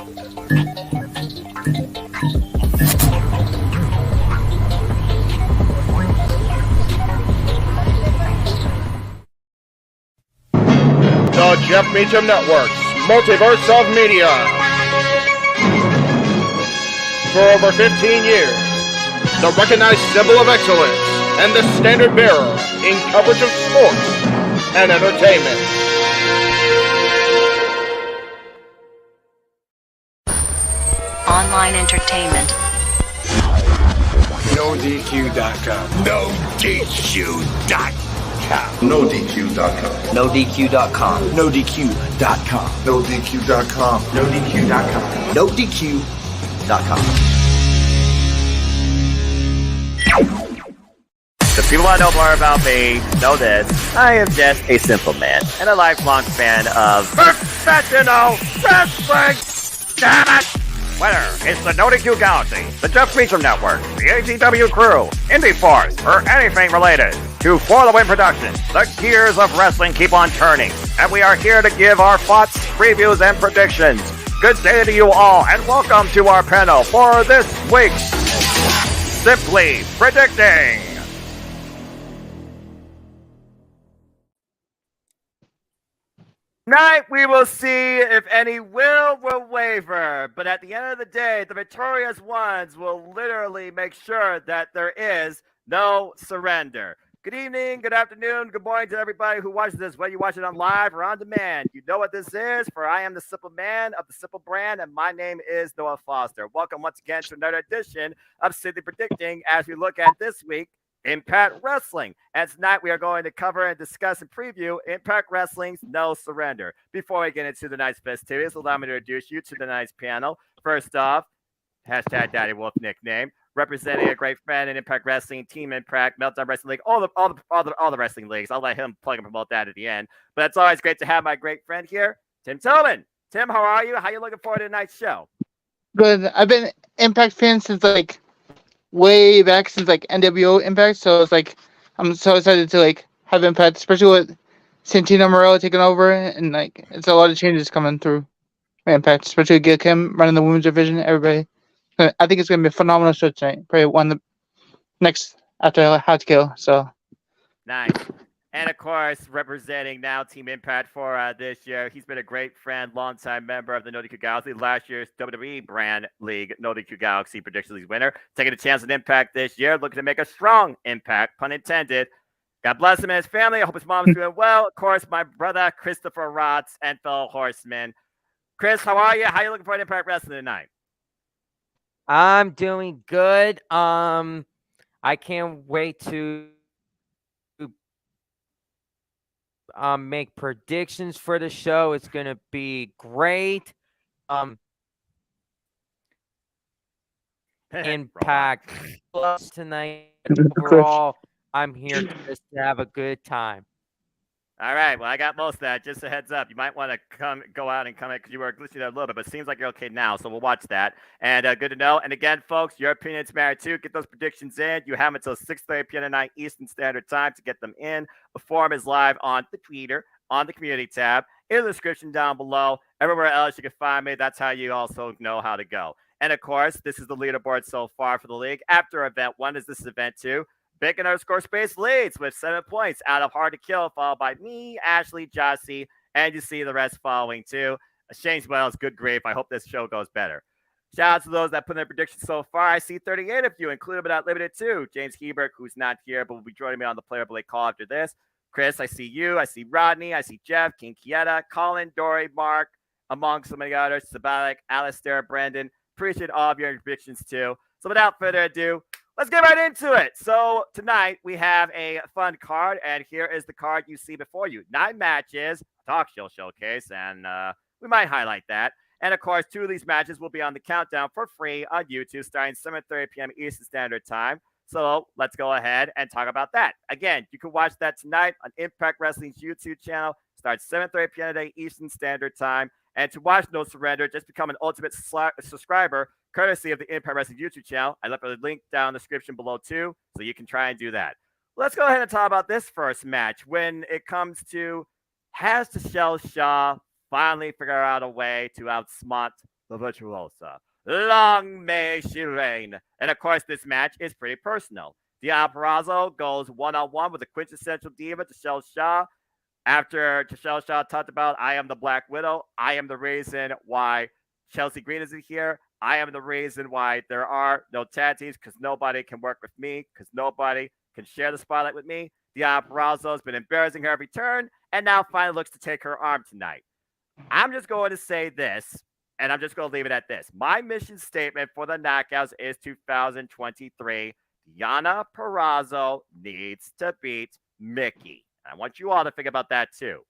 The Jeff Meacham Network's Multiverse of Media. For over 15 years, the recognized symbol of excellence and the standard bearer in coverage of sports and entertainment. Online entertainment. NoDQ.com. NoDQ.com. NoDQ.com. NoDQ.com. NoDQ.com. NoDQ.com. NoDQ.com. NoDQ.com. The people that know more about me know this. I am just a simple man and a lifelong fan of professional wrestling. Damn it! Winner is the NoDQ Galaxy, the Jeff Meacham Network, the ATW Crew, Indie Force, or anything related to For the Win Productions. The gears of wrestling keep on turning, and we are here to give our thoughts, previews, and predictions. Good day to you all, and welcome to our panel for this week's Simply Predicting. Tonight, we will see if any will waver, but at the end of the day, the victorious ones will literally make sure that there is no surrender. Good evening, good afternoon, good morning to everybody who watches this, whether you watch it on live or on demand. You know what this is, for I am the Simple Man of the Simple Brand, and my name is Noah Foster. Welcome once again to another edition of Simply Predicting as we look at this week Impact Wrestling. And tonight we are going to cover and discuss and preview Impact Wrestling's No Surrender. Before we get into the night's festivities, allow me to introduce you to the night's panel. First off, hashtag Daddy Wolf nickname, representing a great friend in Impact Wrestling, Team Impact, Meltdown Wrestling League, all the wrestling leagues. I'll let him plug and promote that at the end. But it's always great to have my great friend here, Tim Tillman. Tim, how are you? How are you looking forward to tonight's show? Good. I've been Impact fan since way back since NWO Impact, so it's I'm so excited to have Impact, especially with Santino Morello taking over, and it's a lot of changes coming through Impact, especially Gil Kim running the women's division. Everybody, I think it's gonna be a phenomenal show tonight. Probably one of the next after Hot to Kill. So nice. And of course, representing now Team Impact for this year, he's been a great friend, longtime member of the NoDQ Galaxy, last year's WWE brand league NoDQ Galaxy Prediction League winner, taking a chance at Impact this year, looking to make a strong impact, pun intended. God bless him and his family. I hope his mom is doing well. Of course, my brother Christopher Rotz and fellow horseman. Chris, how are you? How are you looking for Impact Wrestling tonight? I'm doing good. I can't wait to make predictions for the show. It's gonna be great. Impact Plus tonight. Overall, I'm here just to have a good time. All right. Well, I got most of that. Just a heads up. You might want to go out and come in because you were glitching there a little bit, but it seems like you're okay now. So we'll watch that. And good to know. And again, folks, your opinions matter too. Get those predictions in. You have until 6:30 p.m. tonight Eastern Standard Time to get them in. The forum is live on the Twitter, on the community tab, in the description down below. Everywhere else you can find me. That's how you also know how to go. And of course, this is the leaderboard so far for the league. After event 1 is this event 2. Bacon_Space leads with 7 points out of Hard to Kill, followed by me, Ashley, Jossie, and you see the rest following too. Shane's Wells, good grief. I hope this show goes better. Shout out to those that put in their predictions so far. I see 38 of you, including but not limited to James Hebert, who's not here, but will be joining me on the Player Blade call after this. Chris, I see you. I see Rodney. I see Jeff, King Kieta, Colin, Dory, Mark, among so many others. Sabalik, Alistair, Brandon. Appreciate all of your predictions too. So without further ado, let's get right into it. So tonight we have a fun card, and here is the card you see before you. 9 matches, talk show showcase, and we might highlight that. And of course, 2 of these matches will be on the countdown for free on YouTube starting 7:30 p.m. Eastern Standard Time. So let's go ahead and talk about that. Again, you can watch that tonight on Impact Wrestling's YouTube channel. Starts 7:30 p.m. today Eastern Standard Time. And to watch No Surrender, just become an ultimate subscriber, courtesy of the Impact Wrestling YouTube channel. I left a link down in the description below too, so you can try and do that. Let's go ahead and talk about this first match. When it comes to, has Shell Shaw finally figured out a way to outsmart the Virtuosa. Long may she reign. And of course, this match is pretty personal. Deonna Purrazzo goes one-on-one with the quintessential diva, Tashelle Shaw. After Tashelle Shaw talked about, I am the Black Widow. I am the reason why Chelsea Green isn't here. I am the reason why there are no tag teams, because nobody can work with me, because nobody can share the spotlight with me. Deonna Purrazzo has been embarrassing her every turn, and now finally looks to take her arm tonight. I'm just going to say this, and I'm just going to leave it at this. My mission statement for the Knockouts is 2023. Deonna Purrazzo needs to beat Mickey. I want you all to think about that too.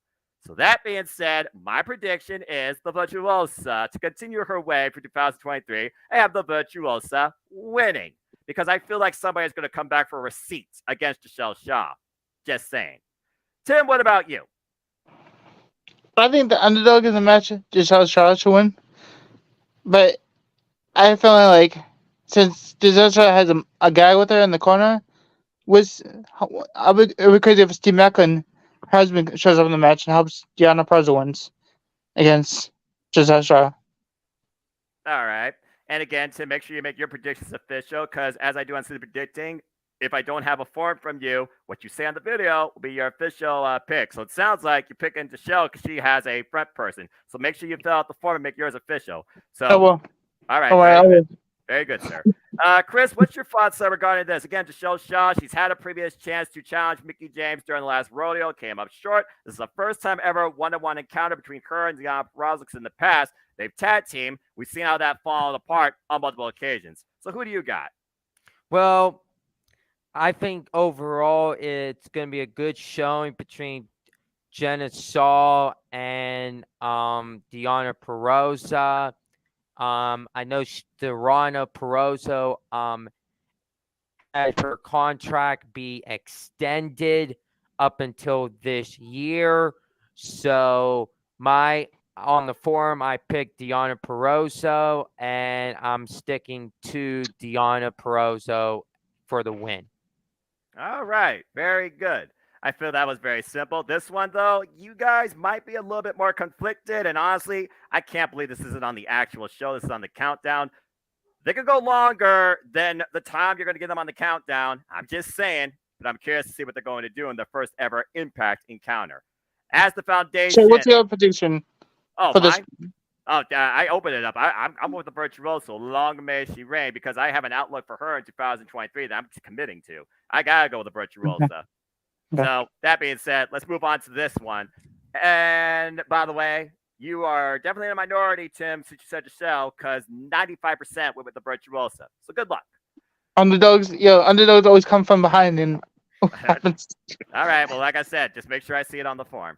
So that being said, my prediction is the Virtuosa to continue her way for 2023. I have the Virtuosa winning because I feel like somebody's going to come back for receipts against Tashelle Shaw. Just saying. Tim, what about you? I think the underdog in the match, Giselle Shaw, should win. But I feel like since Giselle Shaw has a guy with her in the corner, it would be crazy if Steve Macklin, her husband, shows up in the match and helps Deonna Purrazzo wins against Giselle Shaw. All right. And again, Tim, make sure you make your predictions official because as I do on City Predicting, if I don't have a form from you, what you say on the video will be your official pick. So it sounds like you're picking Tashelle because she has a front person. So make sure you fill out the form and make yours official. So, Well. All right. Very good, sir. Chris, what's your thoughts regarding this? Again, Tashelle Shaw, she's had a previous chance to challenge Mickie James during the last rodeo, came up short. This is the first time ever one-to-one encounter between her and Deonna Purrazzo. In the past, they've tag teamed. We've seen how that fallen apart on multiple occasions. So who do you got? Well, I think overall it's going to be a good showing between Jenna Shaw and Deonna Purrazzo. I know Deonna Purrazzo had her contract be extended up until this year. So on the forum, I picked Deonna Purrazzo, and I'm sticking to Deonna Purrazzo for the win. All right. Very good. I feel that was very simple. This one, though, you guys might be a little bit more conflicted. And honestly, I can't believe this isn't on the actual show. This is on the countdown. They could go longer than the time you're going to give them on the countdown. I'm just saying, but I'm curious to see what they're going to do in their first ever Impact encounter. As the Foundation. So what's your prediction for this? Oh, I opened it up. I'm with the Virtuoso. Long may she reign because I have an outlook for her in 2023 that I'm committing to. I got to go with the Virtuosa. Okay. So that being said, let's move on to this one. And by the way, you are definitely in a minority, Tim, since you said Giselle, because 95% went with the Virtuosa. So good luck. Underdogs always come from behind and happens. All right. Well, like I said, just make sure I see it on the form.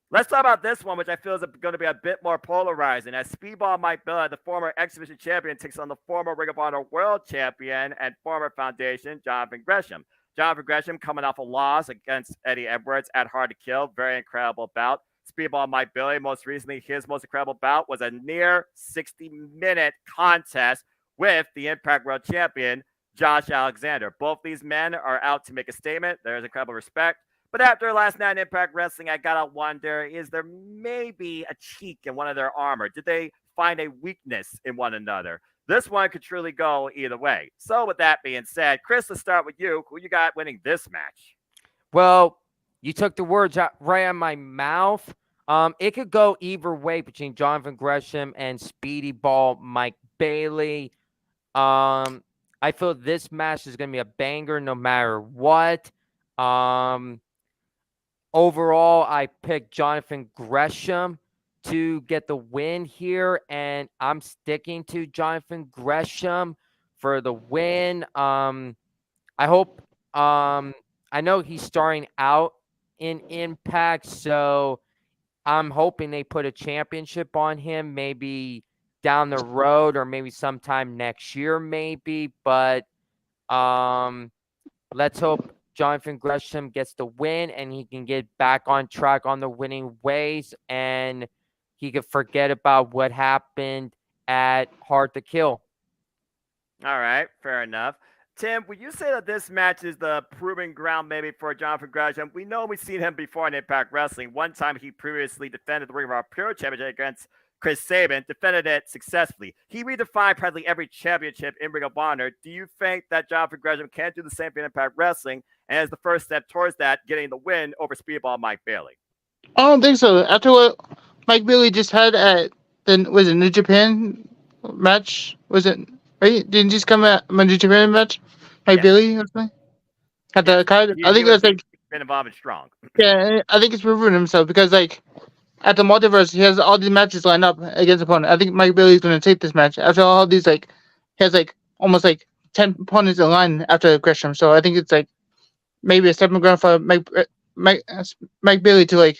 Let's talk about this one, which I feel is going to be a bit more polarizing. As Speedball Mike Bella, the former X Division champion, takes on the former Ring of Honor World Champion and former Foundation, Jonathan Gresham. Jonathan Gresham coming off a loss against Eddie Edwards at Hard to Kill. Very incredible bout. Speedball Mike Billy, most recently, his most incredible bout was a near 60-minute contest with the Impact World Champion, Josh Alexander. Both these men are out to make a statement. There's incredible respect. But after last night in Impact Wrestling, I got to wonder, is there maybe a cheek in one of their armor? Did they find a weakness in one another? This one could truly go either way. So with that being said, Chris, let's start with you. Who you got winning this match? Well, you took the words right out of my mouth. It could go either way between Jonathan Gresham and Speedy Ball Mike Bailey. I feel this match is going to be a banger no matter what. Overall, I picked Jonathan Gresham to get the win here, and I'm sticking to Jonathan Gresham for the win. I hope I know he's starting out in Impact, so I'm hoping they put a championship on him maybe down the road or maybe sometime next year maybe, but let's hope Jonathan Gresham gets the win and he can get back on track on the winning ways and he could forget about what happened at Hard to Kill. All right, fair enough. Tim, would you say that this match is the proving ground maybe for Jonathan Gresham? We know we've seen him before in Impact Wrestling. One time he previously defended the Ring of Honor Pure Championship against Chris Sabin, defended it successfully. He redefined practically every championship in Ring of Honor. Do you think that Jonathan Gresham can do the same thing in Impact Wrestling and as the first step towards that, getting the win over Speedball Mike Bailey? I don't think so. After what Mike Bailey just had at was it New Japan match? Was it right? Didn't he just come at New Japan match? Mike Bailey or something? At the card? I think that's like been involved in Strong. Yeah, I think it's proven himself because like at the multiverse he has all these matches lined up against opponent. I think Mike Bailey's gonna take this match. After all these he has almost 10 opponents in line after Gresham. So I think it's maybe a stepping ground for Mike Bailey to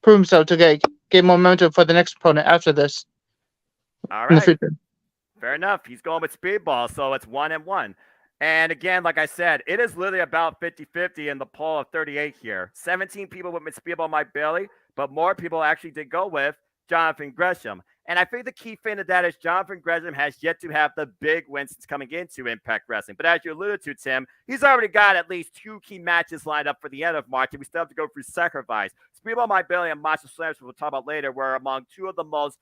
prove himself to get momentum for the next opponent after this. All in the right. future. Fair enough. He's going with Speedball, so it's 1-1. And again, like I said, it is literally about 50-50 in the poll of 38 here. 17 people went with Speedball Mike Bailey, but more people actually did go with Jonathan Gresham. And I think the key thing to that is Jonathan Gresham has yet to have the big win since coming into Impact Wrestling. But as you alluded to, Tim, he's already got at least 2 key matches lined up for the end of March, and we still have to go through Sacrifice. Speedball Mike Bailey and Macho Slams, we'll talk about later, were among 2 of the most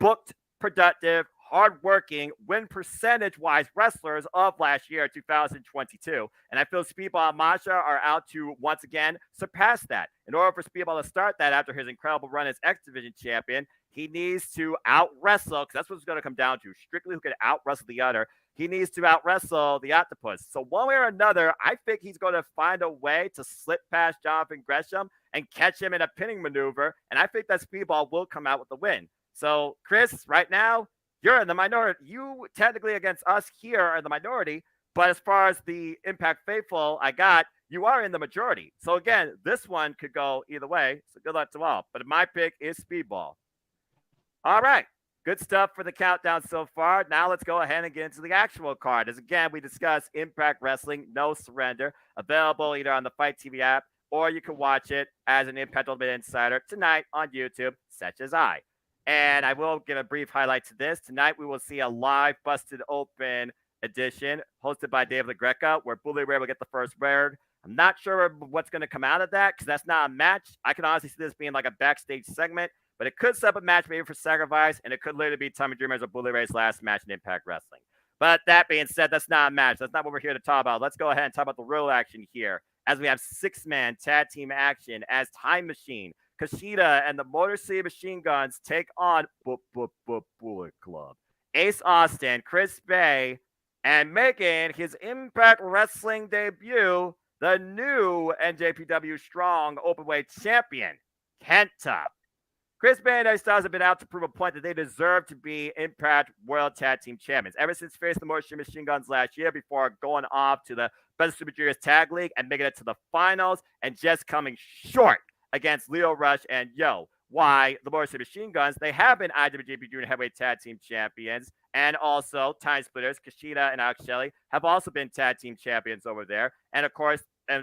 booked, productive, hardworking, win percentage-wise wrestlers of last year, 2022. And I feel Speedball and Masha are out to, once again, surpass that. In order for Speedball to start that after his incredible run as X Division champion, he needs to out-wrestle, because that's what it's going to come down to, strictly who can out-wrestle the other. He needs to out-wrestle the Octopus. So one way or another, I think he's going to find a way to slip past Jonathan Gresham and catch him in a pinning maneuver, and I think that Speedball will come out with the win. So, Chris, right now, you're in the minority. You technically against us here are in the minority, but as far as the Impact Faithful you are in the majority. So again, this one could go either way. So good luck to all. But my pick is Speedball. All right. Good stuff for the countdown so far. Now let's go ahead and get into the actual card. As again, we discuss Impact Wrestling, No Surrender, available either on the Fight TV app or you can watch it as an Impact Ultimate Insider tonight on YouTube, such as I. And I will give a brief highlight to this. Tonight, we will see a live Busted Open edition hosted by David LaGreca, where Bully Ray will get the first word. I'm not sure what's going to come out of that because that's not a match. I can honestly see this being like a backstage segment, but it could set up a match maybe for Sacrifice, and it could literally be Tommy Dreamer's or Bully Ray's last match in Impact Wrestling. But that being said, that's not a match. That's not what we're here to talk about. Let's go ahead and talk about the real action here as we have 6-man tag team action as Time Machine, Kushida, and the Motor City Machine Guns take on Bullet Club. Ace Austin, Chris Bay, and making his Impact Wrestling debut, the new NJPW Strong Openweight Champion, Kenta. Chris Bay and Ace Styles have been out to prove a point that they deserve to be Impact World Tag Team Champions. Ever since facing the Motor City Machine Guns last year before going off to the Best Super Juniors Tag League and making it to the finals and just coming short against Leo Rush and Yo. Why the Motor City Machine Guns, they have been IWGP Junior Heavyweight Tag Team Champions, and also Time Splitters, Kushida and Alex Shelley, have also been Tag Team Champions over there. And of course,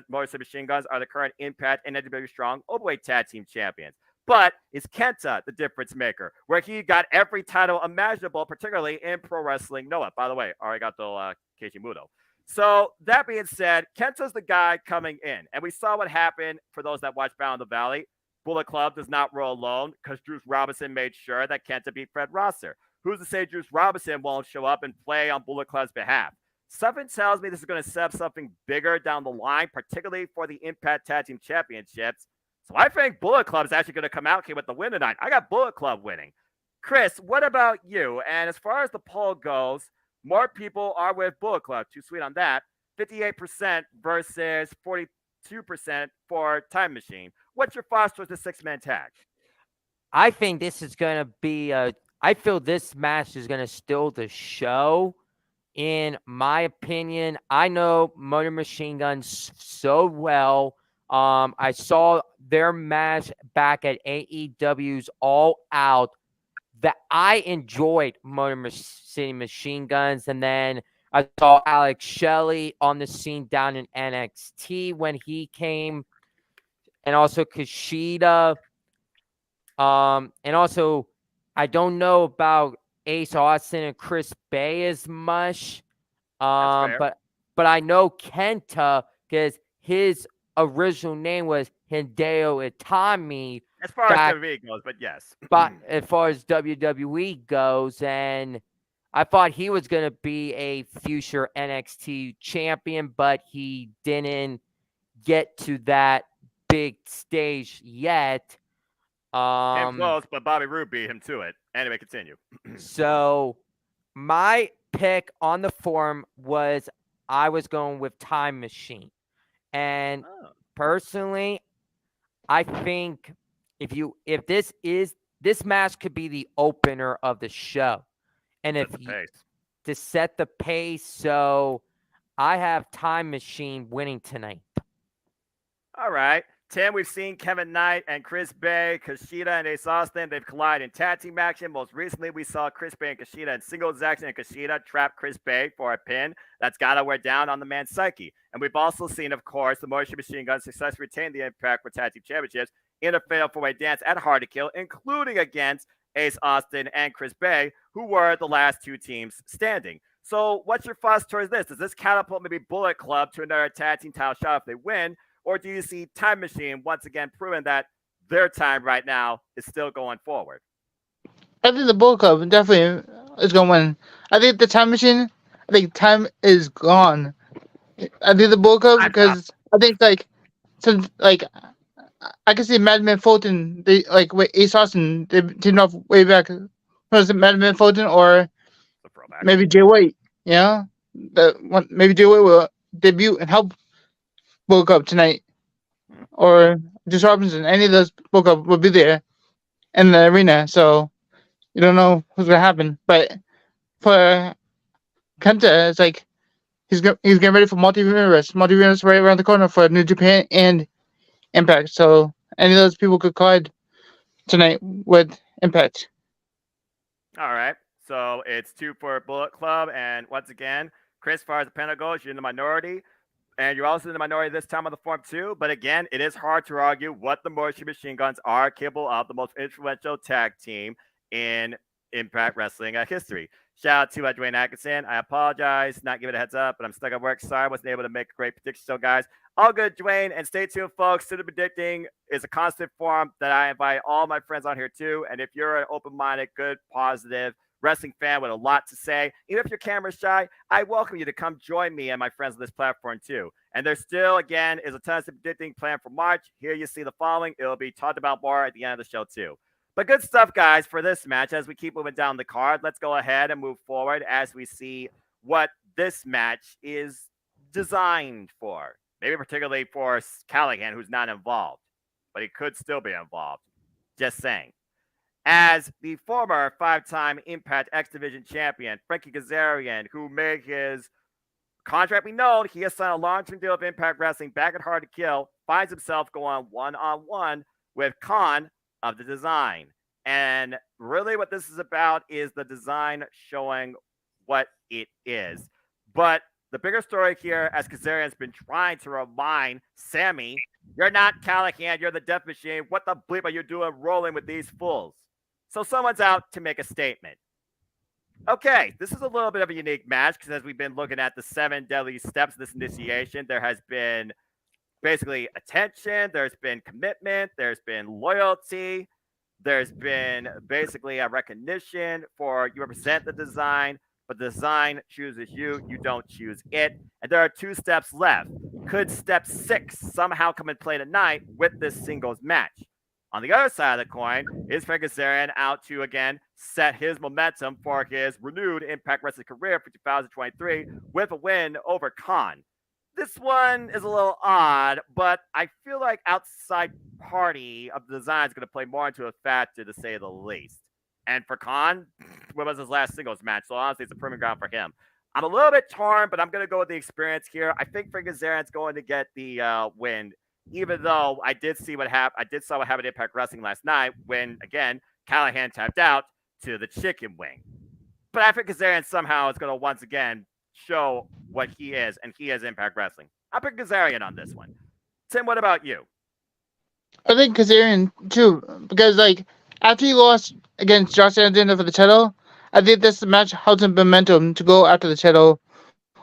Motor City Machine Guns are the current Impact and NWW Strong Openweight Tag Team Champions. But is Kenta the difference maker, where he got every title imaginable, particularly in Pro Wrestling Noah? By the way, arigato Keishimuto. So that being said, Kenta's the guy coming in. And we saw what happened for those that watched Bound in the Valley. Bullet Club does not roll alone because Bruce Robinson made sure that Kenta beat Fred Rosser. Who's to say Bruce Robinson won't show up and play on Bullet Club's behalf? Something tells me this is going to set up something bigger down the line, particularly for the Impact Tag Team Championships. So I think Bullet Club is actually going to come out here with the win tonight. I got Bullet Club winning. Chris, what about you? And as far as the poll goes, more people are with Bullet Club. Too sweet on that. 58% versus 42% for Time Machine. What's your thoughts towards the 6-man tag? I think this is going to be I feel this match is going to steal the show. In my opinion, I know Motor Machine Guns so well. I saw their match back at AEW's All Out that I enjoyed Motor City Machine Guns. And then I saw Alex Shelley on the scene down in NXT when he came. And also Kushida. And also, I don't know about Ace Austin and Chris Bay as much. But I know Kenta because his original name was Hideo Itami As far back, as WWE goes, but yes. but as far as WWE goes, and I thought he was going to be a future NXT champion, but he didn't get to that big stage yet. Came close, but Bobby Roode beat him to it. Anyway, continue. So my pick on the forum was I was going with Time Machine. And personally, I think if this match could be the opener of the show. And to set the pace, so I have Time Machine winning tonight. All right. Tim, we've seen Kevin Knight and Chris Bay, Kushida and Ace Austin. They've collided in tag team action. Most recently, we saw Chris Bay and Kushida in singles action, and Kushida trap Chris Bay for a pin. That's got to wear down on the man's psyche. And we've also seen, of course, the Motion Machine Guns successfully retain the Impact for Tag Team Championships in a fatal four-way dance at Hard to Kill, including against Ace Austin and Chris Bay, who were the last two teams standing. So what's your thoughts towards this? Does this catapult maybe Bullet Club to another tag team title shot if they win? Or do you see Time Machine once again proving that their time right now is still going forward? I think the Bullet Club definitely is going to win. I think the Time Machine, I think time is gone. I think the Bullet Club, because I think, since, I can see Madman Fulton, with Ace Austin, they teamed off way back. Was it Madman Fulton or maybe Jay White? Yeah? Maybe Jay White will debut and help Bullet Club tonight, or Juice Robinson. Any of those Bullet Club will be there in the arena, so you don't know what's gonna happen. But for Kenta, it's he's getting ready for multi-universe right around the corner for New Japan and Impact. So any of those people could collide tonight with Impact. All right, so it's 2 for Bullet Club, and once again, Chris, as far as the panel goes, you're in the minority. And you're also in the minority this time on the forum too. But again, it is hard to argue what the Motion Machine Guns are capable of, the most influential tag team in Impact Wrestling history. Shout out to Dwayne Atkinson. I apologize, not giving a heads up, but I'm stuck at work. Sorry I wasn't able to make a great prediction. So guys, all good, Dwayne. And stay tuned, folks. City Predicting is a constant forum that I invite all my friends on here too. And if you're an open-minded, good, positive wrestling fan with a lot to say, even if you're camera shy, I welcome you to come join me and my friends on this platform too. And there still, again, is a ton of predicting planned for March. Here you see the following. It'll be talked about more at the end of the show too. But good stuff, guys, for this match. As we keep moving down the card, let's go ahead and move forward as we see what this match is designed for. Maybe particularly for Callahan, who's not involved, but he could still be involved. Just saying. As the former 5-time Impact X Division champion, Frankie Kazarian, who made his contract be known, he has signed a long-term deal with Impact Wrestling back at Hard to Kill, finds himself going one-on-one with Khan of the Design. And really what this is about is the Design showing what it is. But the bigger story here, as Kazarian's been trying to remind Sammy, you're not Callahan, you're the Death Machine. What the bleep are you doing rolling with these fools? So someone's out to make a statement. Okay, this is a little bit of a unique match because as we've been looking at the 7 deadly steps of this initiation, there has been basically attention, there's been commitment, there's been loyalty, there's been basically a recognition for you represent the Design, but the Design chooses you, you don't choose it. And there are 2 steps left. Could step 6 somehow come and play tonight with this singles match? On the other side of the coin, is Frank Kazarian out to, again, set his momentum for his renewed Impact Wrestling career for 2023 with a win over Khan. This one is a little odd, but I feel like outside party of the Design is going to play more into a factor, to say the least. And for Khan, what was his last singles match? So honestly, it's a proving ground for him. I'm a little bit torn, but I'm going to go with the experience here. I think Frank Kazarian's going to get the win. Even though I did see what happened, I saw what happened at Impact Wrestling last night when, again, Callahan tapped out to the chicken wing. But I think Kazarian somehow is going to once again show what he is, and he is Impact Wrestling. I'll pick Kazarian on this one. Tim, what about you? I think Kazarian too, because after he lost against Josh Alexander for the title, I think this match held him momentum to go after the title,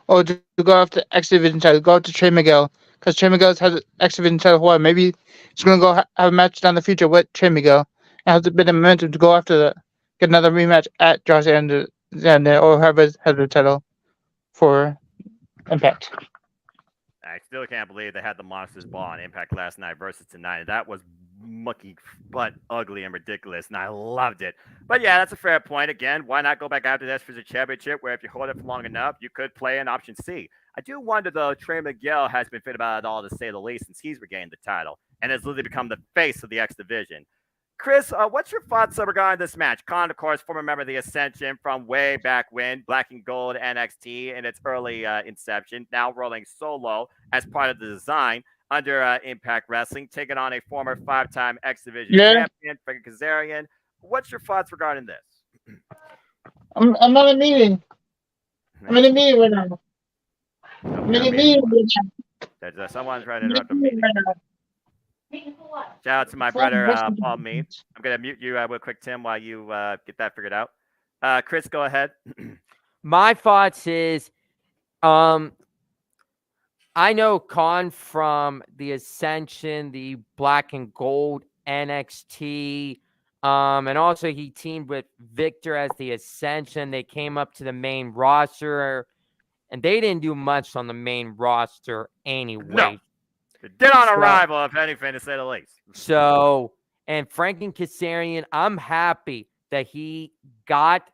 or to go after X Division title, go after Trey Miguel. because Trey Miguel has an X Division title for a while. Maybe he's gonna go have a match down the future with Trey Miguel, and has a bit of momentum to go after get another rematch at Josh Alexander or whoever has the title for Impact. I still can't believe they had the Monsters Ball on Impact last night versus tonight. That was mucky, but ugly and ridiculous, and I loved it. But yeah, that's a fair point. Again, why not go back after this for the championship, where if you hold it for long enough, you could play an option C. I do wonder, though, Trey Miguel has been fit about it all, to say the least, since he's regained the title and has literally become the face of the X Division. Chris, what's your thoughts regarding this match? Khan, of course, former member of the Ascension from way back when, Black and Gold NXT in its early inception, now rolling solo as part of the design under Impact Wrestling, taking on a former 5-time X Division champion, Frankie Kazarian. What's your thoughts regarding this? I'm not in a meeting. I'm in a meeting right now. I'm in a meeting right now. Someone's trying to interrupt a meeting. Shout out to my brother, Paul Mead. I'm going to mute you real quick, Tim, while you get that figured out. Chris, go ahead. My thoughts is, I know Khan from the Ascension, the Black and Gold NXT, and also he teamed with Victor as the Ascension. They came up to the main roster, and they didn't do much on the main roster anyway. No. Dead on arrival, if anything, to say the least. So, and Frankie Kazarian, I'm happy that he got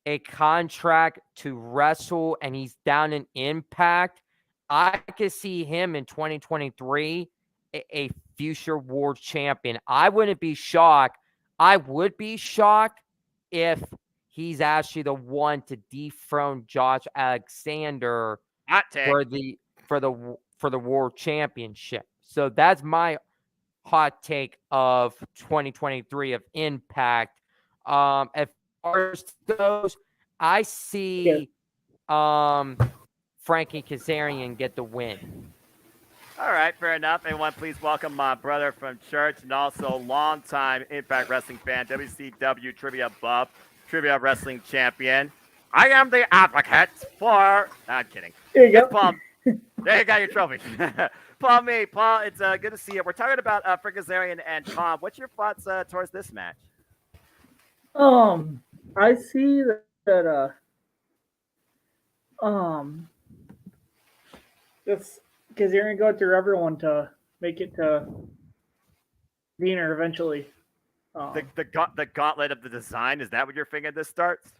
a contract to wrestle and he's down in Impact. I could see him in 2023 a future world champion. I wouldn't be shocked. I would be shocked if he's actually the one to dethrone Josh Alexander for the world championship. So that's my hot take of 2023 of Impact. As far as goes, I see Frankie Kazarian get the win. All right, fair enough. Everyone, please welcome my brother from church and also longtime Impact Wrestling fan, WCW Trivia Buff, Trivia Wrestling Champion. I am the advocate for... I'm kidding. There you go. Paul. There you got your trophy. Paul, it's good to see you. We're talking about Frankie Kazarian and Tom. What's your thoughts towards this match? I see that this Kazarian go through everyone to make it to Diener eventually. The gauntlet of the design, is that what you're thinking this starts?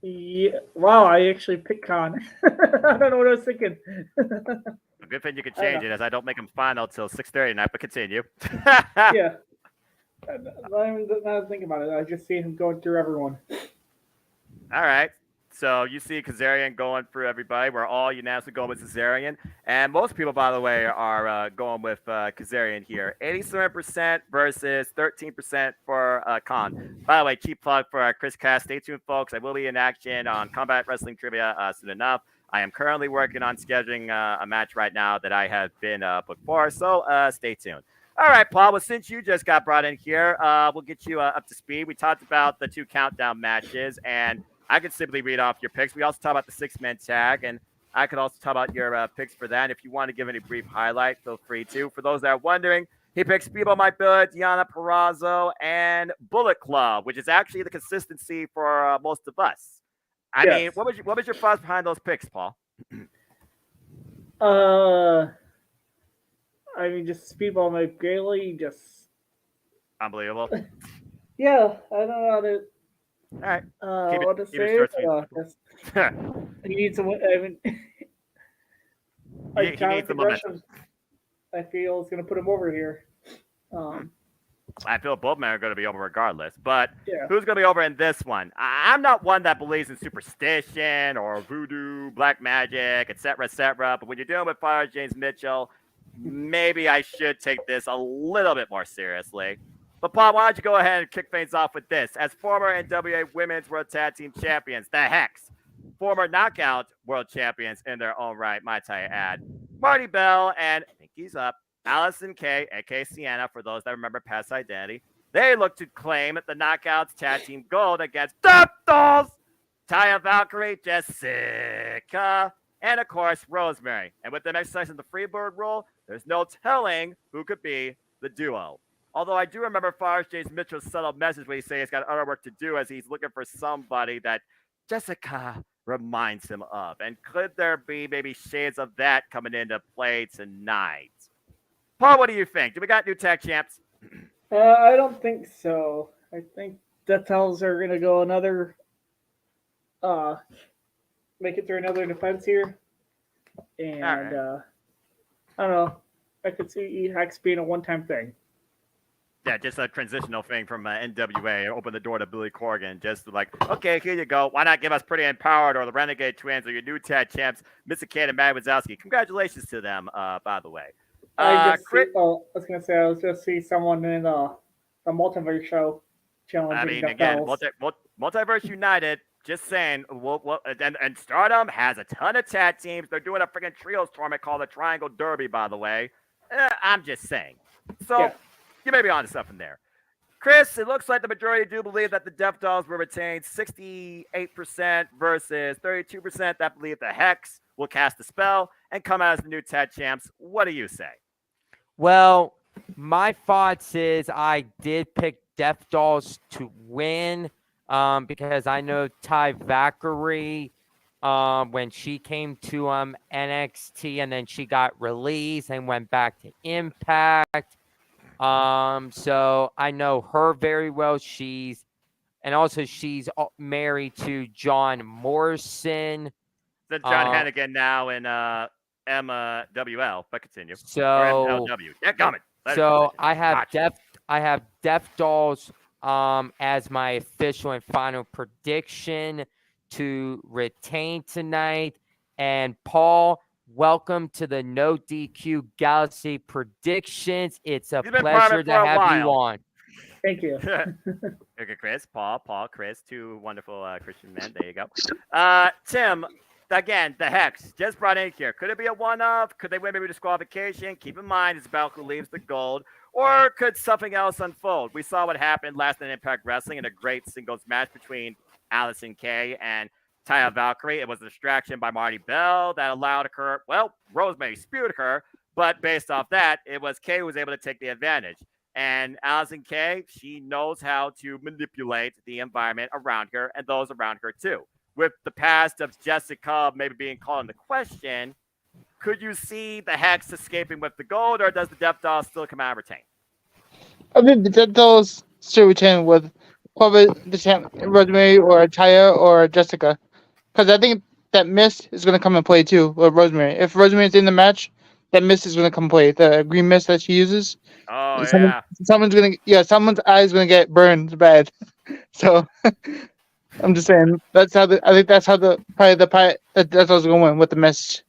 Yeah. Wow, I actually picked Khan. I don't know what I was thinking. A good thing you can change it, as I don't make him final till 6:30 tonight, but continue. Yeah. Not even thinking about it. I just see him going through everyone. All right. So you see Kazarian going through everybody. We're all unanimously going with Kazarian. And most people, by the way, are going with Kazarian here. 87% versus 13% for Khan. By the way, cheap plug for Chris Cass. Stay tuned, folks. I will be in action on Combat Wrestling Trivia soon enough. I am currently working on scheduling a match right now that I have been booked for. So stay tuned. All right, Paul. Well, since you just got brought in here, we'll get you up to speed. We talked about the 2 countdown matches, and I could simply read off your picks. We also talked about the 6-man tag, and I could also talk about your picks for that. And if you want to give any brief highlight, feel free to. For those that are wondering, he picks People My Good, Deonna Purrazzo, and Bullet Club, which is actually the consistency for most of us. I mean, what was your thoughts behind those picks, Paul? I mean, just Speedball McGrady, just unbelievable. Yeah, I don't know how to. All right. What to say? He needs some. I mean, he needs some momentum. I feel is going to put him over here. I feel both men are going to be over regardless. But yeah. Who's going to be over in this one? I'm not one that believes in superstition or voodoo, black magic, etc., etc. But when you're dealing with Fire James Mitchell, maybe I should take this a little bit more seriously. But, Paul, why don't you go ahead and kick things off with this? As former NWA Women's World Tag Team Champions, the Hex, former Knockout World Champions in their own right, might I add, Marty Bell and, I think he's up, Allison Kay, a.k.a. Sienna, for those that remember Past Identity. They look to claim the Knockouts Tag Team Gold against the Dolls, Taya Valkyrie, Jessica, and of course, Rosemary. And with them exercising the Freebird rule, there's no telling who could be the duo. Although I do remember Forrest J. Mitchell's subtle message when he said he's got other work to do as he's looking for somebody that Jessica reminds him of. And could there be maybe shades of that coming into play tonight? Paul, what do you think? Do we got new tag champs? I don't think so. I think Death Dolls are gonna go another, make it through another defense here, and Alright. I don't know. I could see E-Hex being a one-time thing. Yeah, just a transitional thing from NWA. Open the door to Billy Corgan. Just like, okay, here you go. Why not give us Pretty Empowered or the Renegade Twins or your new tag champs, Mr. Kane and Matt Wazowski? Congratulations to them, by the way. I was gonna say I was just see someone in the multiverse show challenging. I mean, Death again, Dolls. Multiverse United. Just saying, and Stardom has a ton of tag teams. They're doing a freaking trios tournament called the Triangle Derby, by the way. I'm just saying. So. Yeah. You may be onto something there. Chris, it looks like the majority do believe that the Death Dolls will retain 68% versus 32% that believe the Hex will cast a spell and come out as the new tag champs. What do you say? Well, my thoughts is I did pick Death Dolls to win because I know Ty Valkyrie, when she came to NXT and then she got released and went back to Impact. So I know her very well. She's married to John Morrison. The John Hennigan now in MWL, but continue. So or MLW. Yeah, comment. So I have Death Dolls as my official and final prediction to retain tonight. And Paul, welcome to the No DQ Galaxy Predictions. It's a pleasure to have you on. Thank you. Okay, Chris, Paul, Chris, two wonderful Christian men. There you go. Tim, again, the Hex just brought in here. Could it be a one-off? Could they win maybe disqualification? Keep in mind, it's Balco leaves the gold. Or could something else unfold? We saw what happened last night in Impact Wrestling in a great singles match between Allison Kay and Taya Valkyrie. It was a distraction by Marty Bell that allowed her. Well, Rosemary spewed her, but based off that, it was Kay who was able to take the advantage. And Allison Kay, she knows how to manipulate the environment around her and those around her too. With the past of Jessica maybe being called into question, could you see the Hex escaping with the gold, or does the Death Dolls still come out and retain? I think the Death Dolls still retain with probably the champ, Rosemary or Taya or Jessica. Because I think that mist is going to come and play too with Rosemary. If Rosemary's in the match, that mist is going to come play. The green mist that she uses. Oh, someone's someone's eyes going to get burned bad. So I'm just saying that's how I think that's how that's what's going to win with the mist.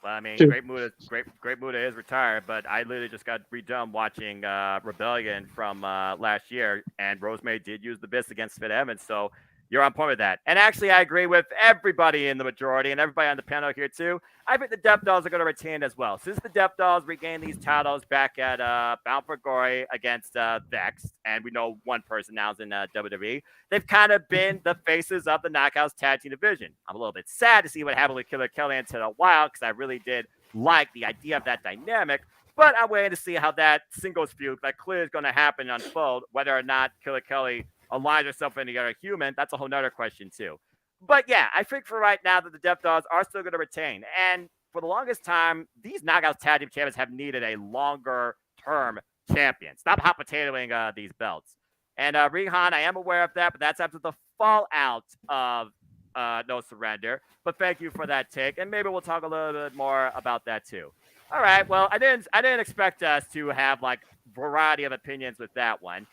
Well, I mean, True. Great Muda is retired, but I literally just got redone watching Rebellion from last year, and Rosemary did use the mist against Fit Evans, so you're on point with that. And actually, I agree with everybody in the majority and everybody on the panel here, too. I think the Death Dolls are going to retain as well. Since the Death Dolls regained these titles back at Bound for Glory against Vex, and we know one person now is in WWE, they've kind of been the faces of the Knockouts Tag Team division. I'm a little bit sad to see what happened with Killer Kelly into a while because I really did like the idea of that dynamic. But I'm waiting to see how that singles feud that clearly is going to happen and unfold, whether or not Killer Kelly aligns herself with any other human. That's a whole nother question, too. But yeah, I think for right now that the Death Dolls are still going to retain. And for the longest time, these Knockouts Tag Team champions have needed a longer-term champion. Stop hot potatoing these belts. And Rihan, I am aware of that, but that's after the fallout of No Surrender. But thank you for that take, and maybe we'll talk a little bit more about that too. All right, well, I didn't expect us to have like variety of opinions with that one.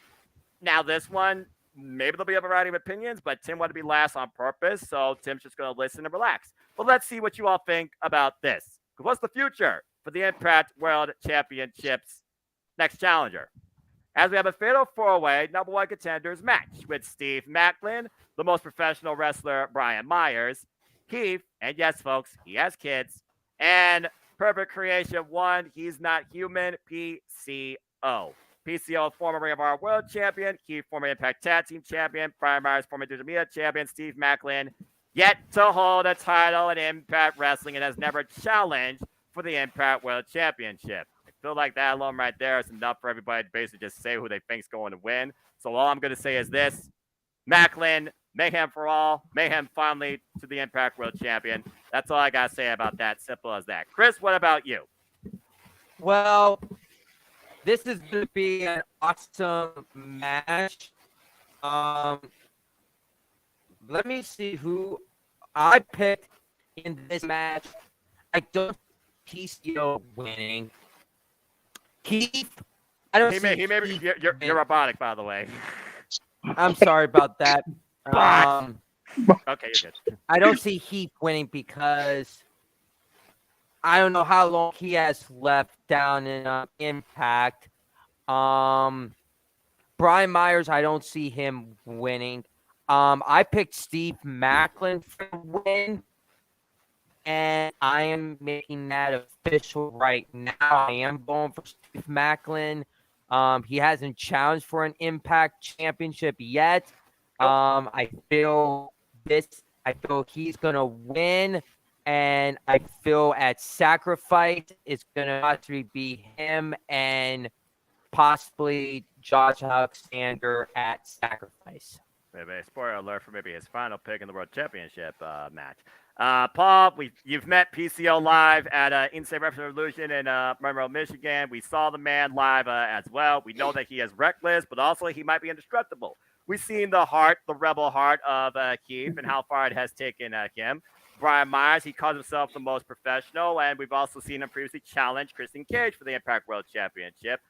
Now this one, maybe there'll be a variety of opinions, but Tim wanted to be last on purpose, so Tim's just going to listen and relax. But let's see what you all think about this. What's the future for the Impact World Championships next challenger? As we have a fatal four-way number one contenders match with Steve Macklin, the most professional wrestler Brian Myers, Heath, and yes, folks, he has kids, and Perfect Creation 1, he's not human, PCO. PCO, former Ring of Honor World Champion, Heath, former Impact Tag Team Champion, Brian Myers, former Digital Media Champion, Steve Macklin, yet to hold a title in Impact Wrestling and has never challenged for the Impact World Championship. I feel like that alone right there is enough for everybody to basically just say who they think's going to win. So all I'm going to say is this: Macklin, mayhem for all, mayhem finally to the Impact World Champion. That's all I got to say about that. Simple as that. Chris, what about you? Well, this is going to be an awesome match. Let me see who I picked in this match. I don't see PCO winning. Keith, I don't see He may be, you're robotic, by the way. I'm sorry about that. Okay, you're good. I don't see Heath winning because I don't know how long he has left down in Impact. Brian Myers, I don't see him winning. I picked Steve Macklin for the win, and I am making that official right now. I am going for Steve Macklin. He hasn't challenged for an Impact Championship yet. I feel he's gonna win, and I feel at Sacrifice it's gonna actually be him and possibly Josh Alexander at Sacrifice. Maybe a spoiler alert for maybe his final pick in the World Championship match. Paul, you've met PCO live at Insane Wrestling Revolution in Monroe, Michigan. We saw the man live as well. We know that he is reckless, but also he might be indestructible. We've seen the rebel heart of Keith and how far it has taken him. Brian Myers, he calls himself the most professional, and we've also seen him previously challenge Christian Cage for the Impact World Championship.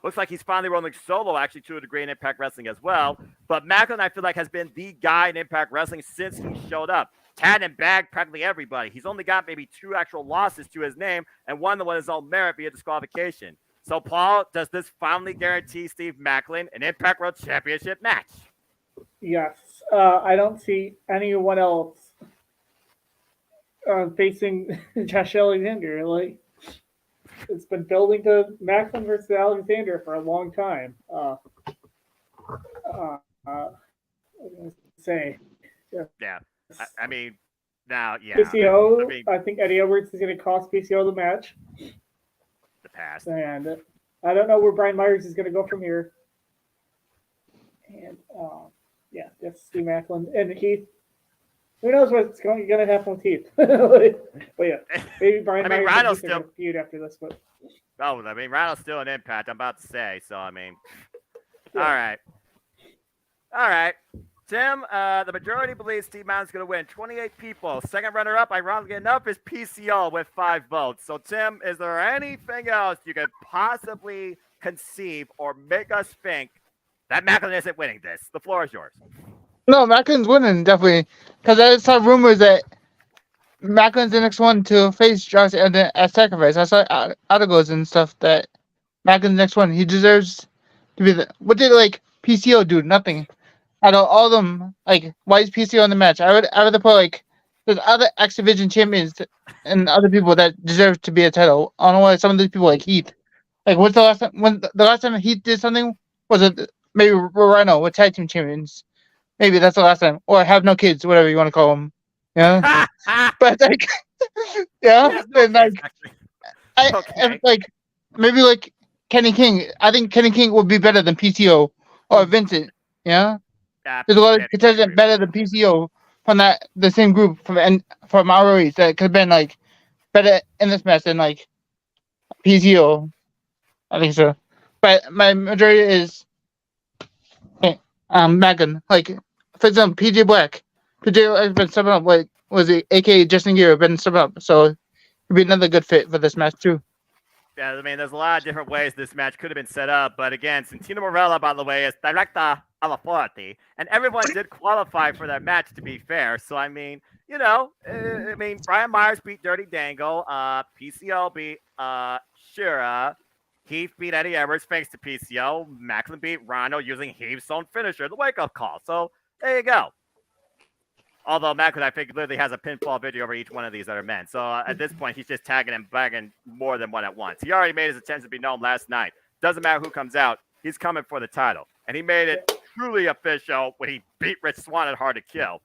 Looks like he's finally rolling solo, actually, to a degree in Impact Wrestling as well. But Macklin, I feel like, has been the guy in Impact Wrestling since he showed up. Tad and bagged practically everybody. He's only got maybe 2 actual losses to his name, and one that was his own merit via disqualification. So, Paul, does this finally guarantee Steve Macklin an Impact World Championship match? Yes. I don't see anyone else facing Josh Alexander. Like, it's been building to Macklin versus Alexander for a long time. I was gonna say, Yeah. I mean, now, yeah. PCO, I think Eddie Edwards is going to cost PCO the match. The past. And I don't know where Brian Myers is going to go from here. And yeah, that's Steve Macklin. And Heath, who knows what's going to happen with Heath. But yeah, maybe Brian Myers Rhino's still feud after this. But Rhino's still an Impact, I'm about to say. So, I mean, yeah. All right. Tim, the majority believes Steve Macklin is going to win. 28 people. Second runner-up, ironically enough, is PCO with 5 votes. So, Tim, is there anything else you could possibly conceive or make us think that Macklin isn't winning this? The floor is yours. No, Macklin's winning, definitely. Because I saw rumors that Macklin's the next one to face Josh at Sacrifice. I saw articles and stuff that Macklin's the next one. He deserves to be the... What did, PCO do? Nothing. Out of all of them, why is PCO in the match? I would rather put, there's other X Division champions and other people that deserve to be a title. I don't know why some of these people, like Heath. What's the last time? When the last time Heath did something? Was it maybe Rhino with tag team champions? Maybe that's the last time. Or Have No Kids, whatever you want to call them. Yeah? But, yeah? Then, maybe, Kenny King. I think Kenny King would be better than PCO or Vincent. Yeah? There's a lot of contestants better than PCO from the same group from ROH that could have been better in this match than PCO. I think so. But my majority is Macklin. For example, PJ Black. PJ has been stepping up. Was it aka Justin Gear been stepping up? So it'd be another good fit for this match too. Yeah, I mean, there's a lot of different ways this match could have been set up, but again, Santino Marella, by the way, is director of authority, and everyone did qualify for that match, to be fair. So, I mean, Brian Myers beat Dirty Dangle, PCO beat Shira, Heath beat Eddie Edwards thanks to PCO, Macklin beat Rhino using Heath's own finisher, the wake-up call. So, there you go. Although Macklin, I think, literally has a pinfall video over each one of these that are men. So at this point, he's just tagging and bagging more than one at once. He already made his intention to be known last night. Doesn't matter who comes out. He's coming for the title. And he made it truly official when he beat Rich Swann at Hard to Kill.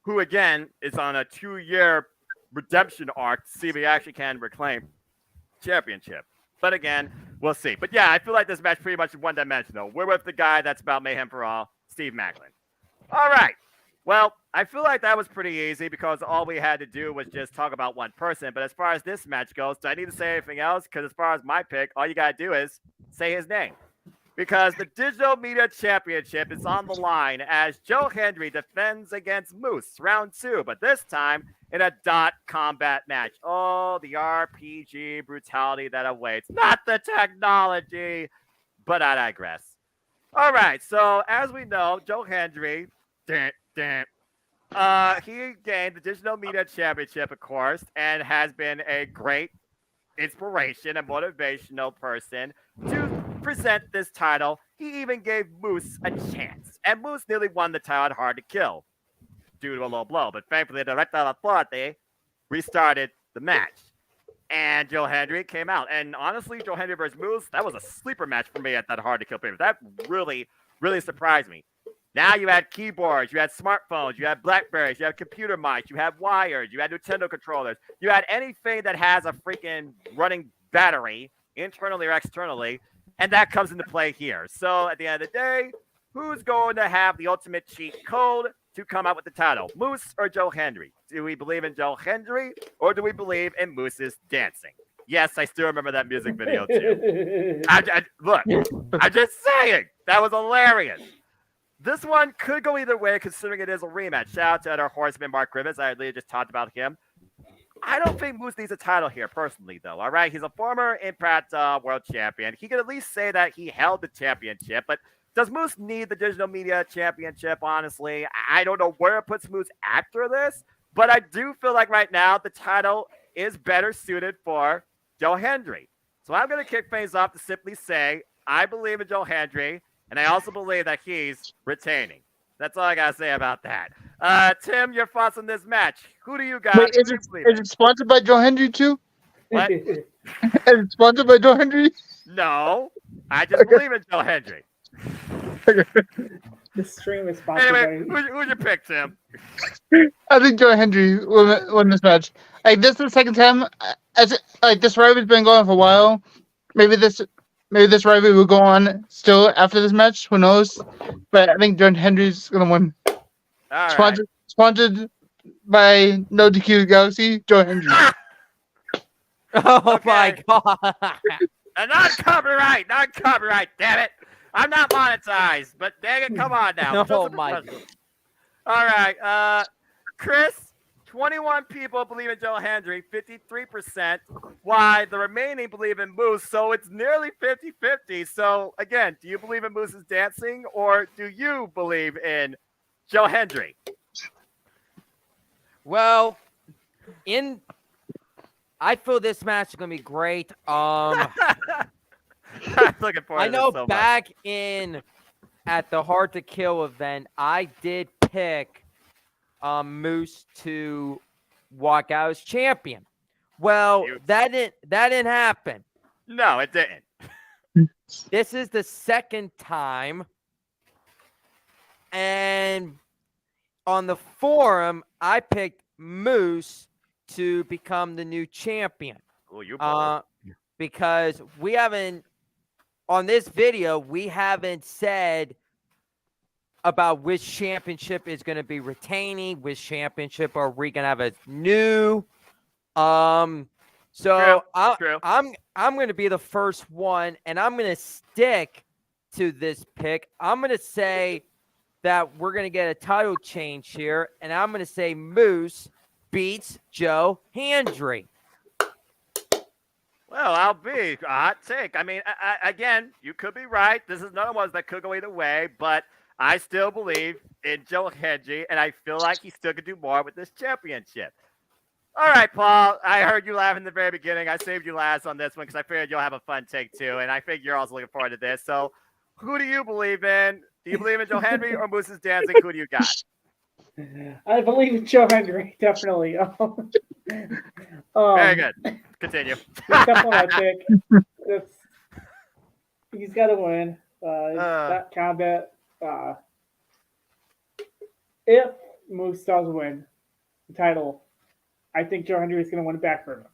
who again is on a 2-year redemption arc to see if he actually can reclaim championship. But again, we'll see. But yeah, I feel like this match pretty much is one-dimensional. We're with the guy that's about mayhem for all, Steve Macklin. All right. Well, I feel like that was pretty easy because all we had to do was just talk about one person. But as far as this match goes, do I need to say anything else? Because as far as my pick, all you got to do is say his name. Because the Digital Media Championship is on the line as Joe Hendry defends against Moose, round 2, but this time in a dot combat match. Oh, the RPG brutality that awaits. Not the technology, but I digress. All right, so as we know, Joe Hendry, he gained the Digital Media Championship, of course, and has been a great inspiration and motivational person to present this title. He even gave Moose a chance, and Moose nearly won the title at Hard to Kill due to a low blow, but thankfully the Director of Authority restarted the match, and Joe Hendry came out. And honestly, Joe Hendry versus Moose, that was a sleeper match for me at that Hard to Kill paper. That really, really surprised me. Now you had keyboards, you had smartphones, you had Blackberries, you had computer mics, you had wires, you had Nintendo controllers, you had anything that has a freaking running battery, internally or externally, and that comes into play here. So at the end of the day, who's going to have the ultimate cheat code to come out with the title, Moose or Joe Hendry? Do we believe in Joe Hendry or do we believe in Moose's dancing? Yes, I still remember that music video too. Look, I'm just saying, that was hilarious. This one could go either way considering it is a rematch. Shout out to our horseman, Mark Rivers. I literally just talked about him. I don't think Moose needs a title here, personally, though. All right, he's a former Impact World Champion. He could at least say that he held the championship, but does Moose need the Digital Media Championship, honestly? I don't know where it puts Moose after this, but I do feel like right now the title is better suited for Joe Hendry. So I'm going to kick things off to simply say I believe in Joe Hendry, and I also believe that he's retaining. That's all I got to say about that. Tim, your thoughts on this match? Who do you got? Wait, is it sponsored by Joe Hendry too? What? Is it sponsored by Joe Hendry? No, I just believe in Joe Hendry. This stream is sponsored Anyway, by... who's your pick, Tim? I think Joe Hendry won this match. Like, this is the second time. This rivalry's been going for a while. Maybe this rivalry will go on still after this match. Who knows? But I think Joe Hendry's gonna win. All right. Sponsored by No DQ Galaxy, Joe Hendry. Oh Okay. my god. Not copyright, damn it. I'm not monetized, but dang it, come on now. Oh my god. All right, Chris, 21 people believe in Joe Hendry, 53%, while the remaining believe in Moose, so it's nearly 50-50. So, again, do you believe in Moose's dancing, or do you believe in Joe Hendry? Well, I feel this match is gonna be great. I'm looking forward I to know this so back at the Hard to Kill event, I did pick Moose to walk out as champion. Well, that didn't happen. much. No, it didn't. This is the second time, and on the forum, I picked Moose to become the new champion. Oh, you bold. Because we haven't, on this video, we haven't said about which championship is going to be retaining, which championship are we going to have a new. So True. I'm going to be the first one, and I'm going to stick to this pick. I'm going to say that we're going to get a title change here, and I'm going to say Moose beats Joe Hendry. Well, I'll be a hot take. I mean, again, you could be right. This is another one that could go either way, but I still believe in Joe Hendry, and I feel like he still could do more with this championship. All right, Paul, I heard you laugh in the very beginning. I saved you last on this one because I figured you'll have a fun take too, and I think you're also looking forward to this. So who do you believe in? Do you believe in Joe Hendry or Moose's dancing? Who do you got? I believe in Joe Hendry, definitely. Very good. Continue. He's definitely my pick. He's got to win. That combat. If Moose does win the title, I think Joe Hendry is going to win it back from him.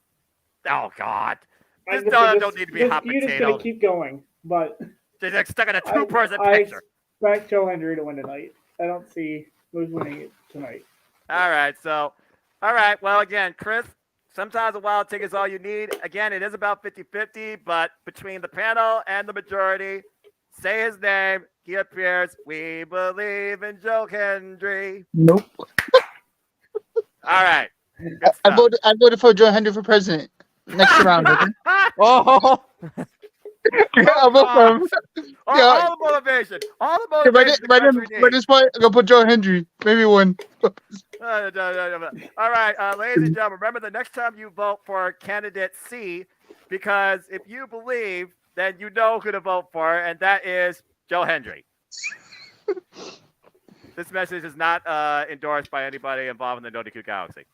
Oh God, I'm this just- don't need to be hot You're just potato. going to keep going, but They're like stuck in a I two-person picture. expect Joe Hendry to win tonight. I don't see Moose winning it tonight. All right, so, all right. Well, again, Chris, sometimes a wild ticket is all you need. Again, it is about 50-50, but between the panel and the majority, say his name, he appears. We believe in Joe Hendry. Nope. All right. Good I stuff. voted for Joe Hendry for president next round. Okay? Oh, I'll vote for him. all the motivation. All the Yeah, motivation. by this point, I'm gonna put Joe Hendry. Maybe one. All right, ladies and gentlemen, remember the next time you vote for candidate C, because if you believe, then you know who to vote for, and that is Joe Hendry. This message is not endorsed by anybody involved in the No DQ Galaxy.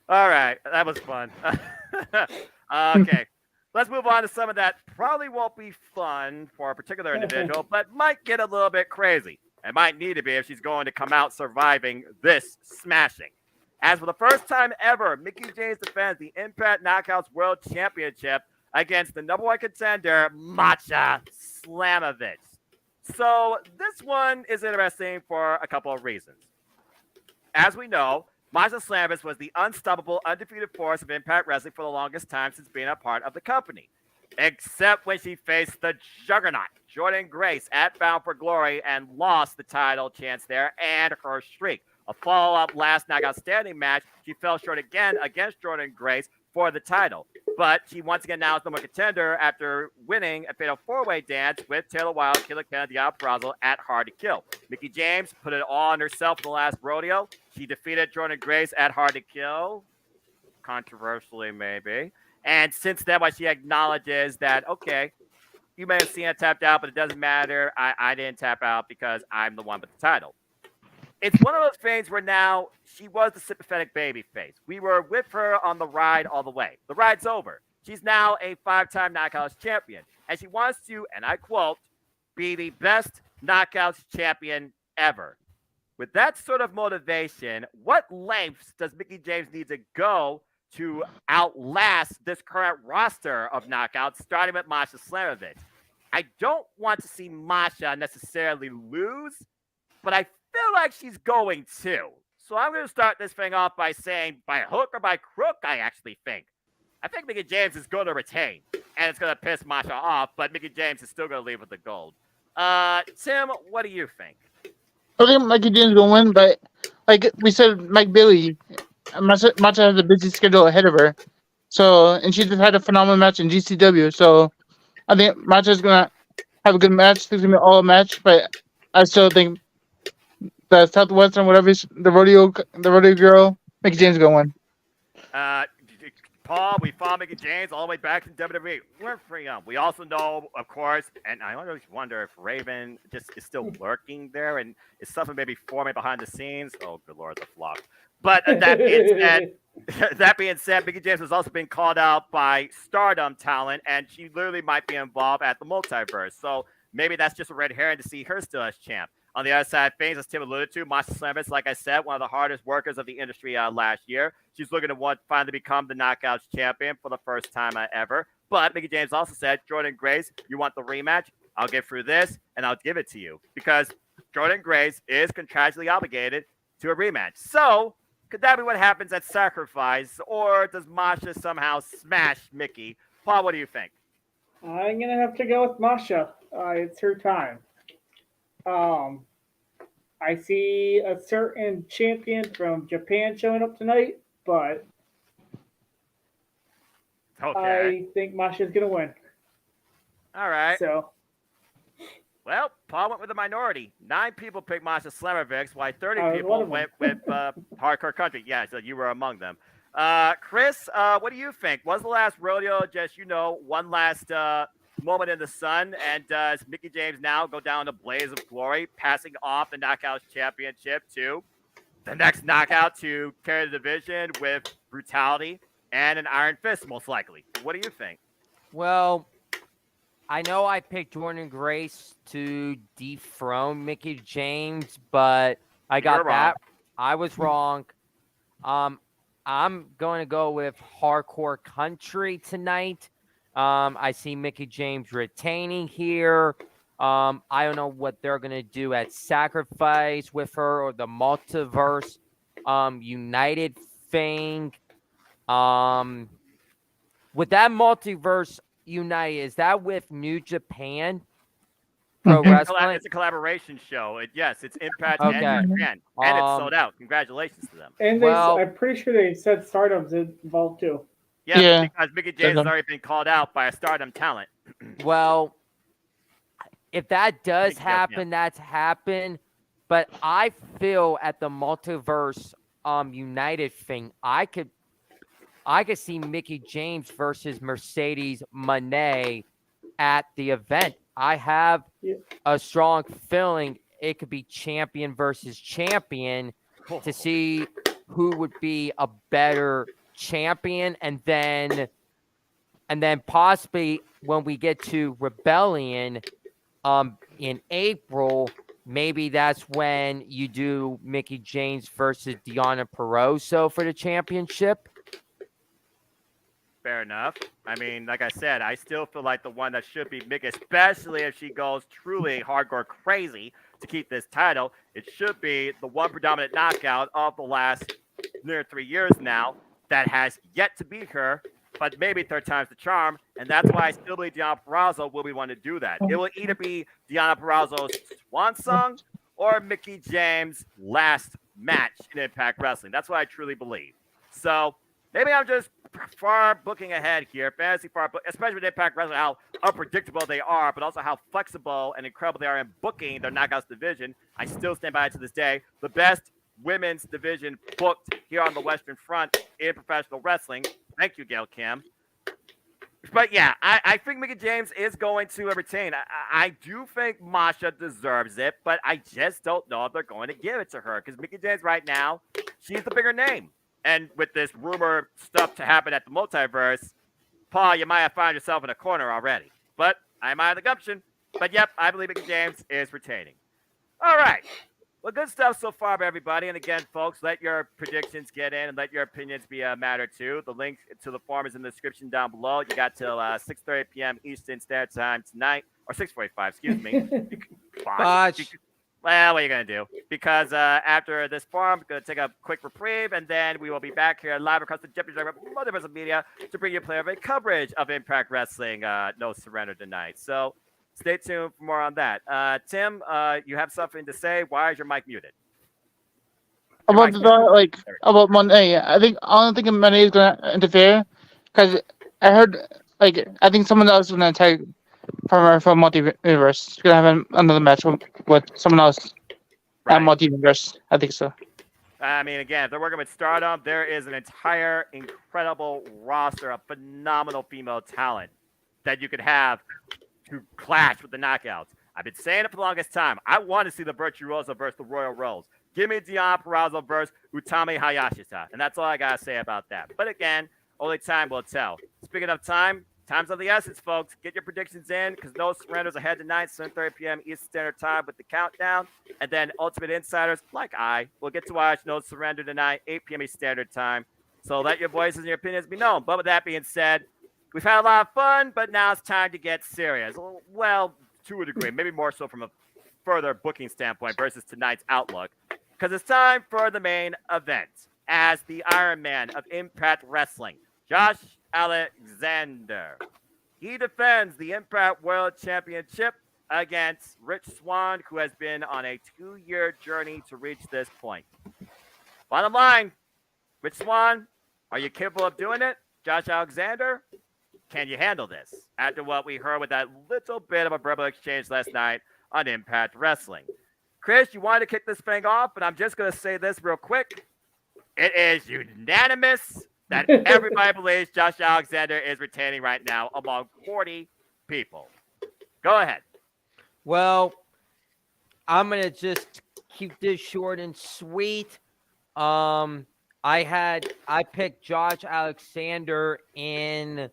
All right, that was fun. Okay, let's move on to some of that probably won't be fun for a particular individual, but might get a little bit crazy. It might need to be if she's going to come out surviving this smashing. As for the first time ever, Mickie James defends the Impact Knockouts World Championship against the number one contender, Masha Slamovich. So this one is interesting for a couple of reasons. As we know, Masha Slamovich was the unstoppable, undefeated force of Impact Wrestling for the longest time since being a part of the company. Except when she faced the juggernaut, Jordan Grace, at Bound for Glory and lost the title chance there and her streak. A follow-up last knockout standing match, she fell short again against Jordan Grace for the title. But she once again now is the number contender after winning a fatal four-way dance with Taylor Wilde, Killer Kennedy, Diablo Peraza at Hard to Kill. Mickie James put it all on herself in the last rodeo. She defeated Jordan Grace at Hard to Kill, controversially maybe. And since then, what she acknowledges that, okay, you may have seen it tapped out, but it doesn't matter. I didn't tap out because I'm the one with the title. It's one of those things where now she was the sympathetic baby face. We were with her on the ride all the way. The ride's over. She's now a 5-time Knockouts champion. And she wants to, and I quote, be the best Knockouts champion ever. With that sort of motivation, what lengths does Mickie James need to go to outlast this current roster of knockouts, starting with Masha Slamovich? I don't want to see Masha necessarily lose, but I feel like she's going to. So I'm going to start this thing off by saying, by hook or by crook, I think Mickie James is going to retain, and it's going to piss Masha off, but Mickie James is still going to leave with the gold. Tim, what do you think? I think Mickie James will win, but like we said, Mike Bailey, Masha has a busy schedule ahead of her. So, and she just had a phenomenal match in GCW. So, I think Masha's gonna have a good match. It's gonna be all a match, but I still think the Southwestern, whatever, the rodeo girl, Mickie James is gonna win. Paul, we follow Mickie James all the way back to WWE. We're free on. We also know, of course, and I always wonder if Raven just is still lurking there and is something maybe forming behind the scenes. Oh, good Lord, the flock. But that being said, Mickie James was also being called out by Stardom talent, and she literally might be involved at the multiverse. So maybe that's just a red herring to see her still as champ. On the other side of things, as Tim alluded to, Masha Slamovich, like I said, one of the hardest workers of the industry last year. She's looking to finally become the Knockouts champion for the first time ever. But Mickie James also said, Jordan Grace, you want the rematch? I'll get through this, and I'll give it to you. Because Jordan Grace is contractually obligated to a rematch. So, could that be what happens at Sacrifice? Or does Masha somehow smash Mickie? Paul, what do you think? I'm going to have to go with Masha. It's her time. I see a certain champion from Japan showing up tonight, but okay. I think Masha's going to win. All right. So, well, Paul went with the minority. 9 people picked Masha Slamovich, while 30 I was one people of them. went with Hardcore Country. Yeah, so you were among them. Chris, what do you think? Was the last rodeo just, one last moment in the sun, and does Mickie James now go down a blaze of glory, passing off the Knockouts Championship to the next knockout to carry the division with brutality and an iron fist, most likely? What do you think? well, I know I picked Jordan Grace to dethrone Mickie James, but I got You're that. I was wrong. I'm going to go with Hardcore Country tonight. I see Mickey James retaining here. I don't know what they're going to do at Sacrifice with her or the Multiverse United thing. With that Multiverse United, is that with New Japan Pro Wrestling? It's a collaboration show. Yes, it's Impact Okay. and New Japan, and it's sold out. Congratulations to them. And I'm pretty sure they said Stardom's involved too. Yeah, because Mickey James has already been called out by a Stardom talent. Well, if that does happen, that's happened. But I feel at the Multiverse United thing, I could see Mickey James versus Mercedes Moné at the event. I have a strong feeling it could be champion versus champion to see who would be a better champion, and then possibly when we get to Rebellion in April, maybe that's when you do Mickey James versus Deonna Purrazzo for the championship. Fair enough. I mean, like I said, I still feel like the one that should be Mick, especially if she goes truly hardcore crazy to keep this title, it should be the one predominant knockout of the last near 3 years now that has yet to beat her, but maybe third time's the charm, and that's why I still believe Deonna Purrazzo will be one to do that. It will either be Deonna Purrazzo's swan song or Mickey James' last match in Impact Wrestling. That's what I truly believe. So maybe I'm just far booking ahead here, fantasy far, especially with Impact Wrestling, how unpredictable they are, but also how flexible and incredible they are in booking their Knockouts division. I still stand by it to this day. The best women's division booked here on the Western Front in professional wrestling. Thank you, Gail Kim. But yeah, I think Mickey James is going to retain. I do think Masha deserves it, but I just don't know if they're going to give it to her because Mickey James right now, she's the bigger name. And with this rumor stuff to happen at the Multiverse, Paul, you might have found yourself in a corner already. But I might have the gumption. But yep, I believe Mickey James is retaining. All right. Well, good stuff so far, everybody. And again, folks, let your predictions get in and let your opinions be a matter too. The link to the form is in the description down below. You got till 6:30 p.m. Eastern Standard Time tonight, or 6:45, excuse me. Well, what are you going to do? Because after this forum, we're going to take a quick reprieve, and then we will be back here live across the Jeopardy Multiverse Media to bring you play-by-play coverage of Impact Wrestling No Surrender tonight. So stay tuned for more on that. Tim, you have something to say? Why is your mic muted? About about Monday, I don't think Monday is gonna interfere because I heard I think someone else is gonna attack from Multiverse. She's gonna have another match with someone else at Multiverse. I think so. I mean, again, if they're working with Stardom, there is an entire incredible roster of phenomenal female talent that you could have to clash with the Knockouts. I've been saying it for the longest time. I want to see the Virtuoso versus the Royal Rose. Give me Deonna Purrazzo versus Utami Hayashita. And that's all I got to say about that. But again, only time will tell. Speaking of time, time's of the essence, folks. Get your predictions in because No Surrenders ahead tonight, 7:30 p.m. Eastern Standard Time with the countdown. And then Ultimate Insiders, like I, will get to watch No Surrender tonight, 8 p.m. Eastern Standard Time. So let your voices and your opinions be known. But with that being said, we've had a lot of fun, but now it's time to get serious. Well, to a degree, maybe more so from a further booking standpoint versus tonight's outlook. Because it's time for the main event as the Iron Man of Impact Wrestling, Josh Alexander. He defends the Impact World Championship against Rich Swann, who has been on a 2-year journey to reach this point. Bottom line, Rich Swann, are you capable of doing it? Josh Alexander, can you handle this? After what we heard with that little bit of a verbal exchange last night on Impact Wrestling. Chris, you wanted to kick this thing off, but I'm just going to say this real quick. It is unanimous that everybody believes Josh Alexander is retaining right now among 40 people. Go ahead. Well, I'm going to just keep this short and sweet. I picked Josh Alexander in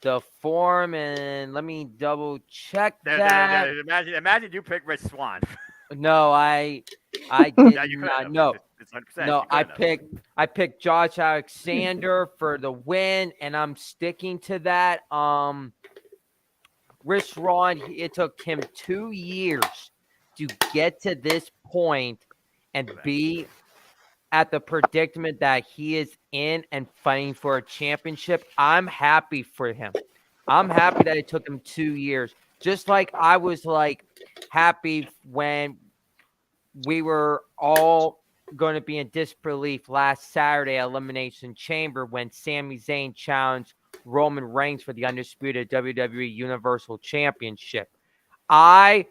the form, and let me double check that. Imagine you pick Rich Swann. No, I did not. No, It's 100%. No, You couldn't have. I picked Josh Alexander for the win, and I'm sticking to that. Rich Ron, it took him 2 years to get to this point and be at the predicament that he is in and fighting for a championship. I'm happy for him. I'm happy that it took him 2 years. Just like I was like happy when we were all going to be in disbelief last Saturday at Elimination Chamber when Sami Zayn challenged Roman Reigns for the undisputed WWE Universal Championship. And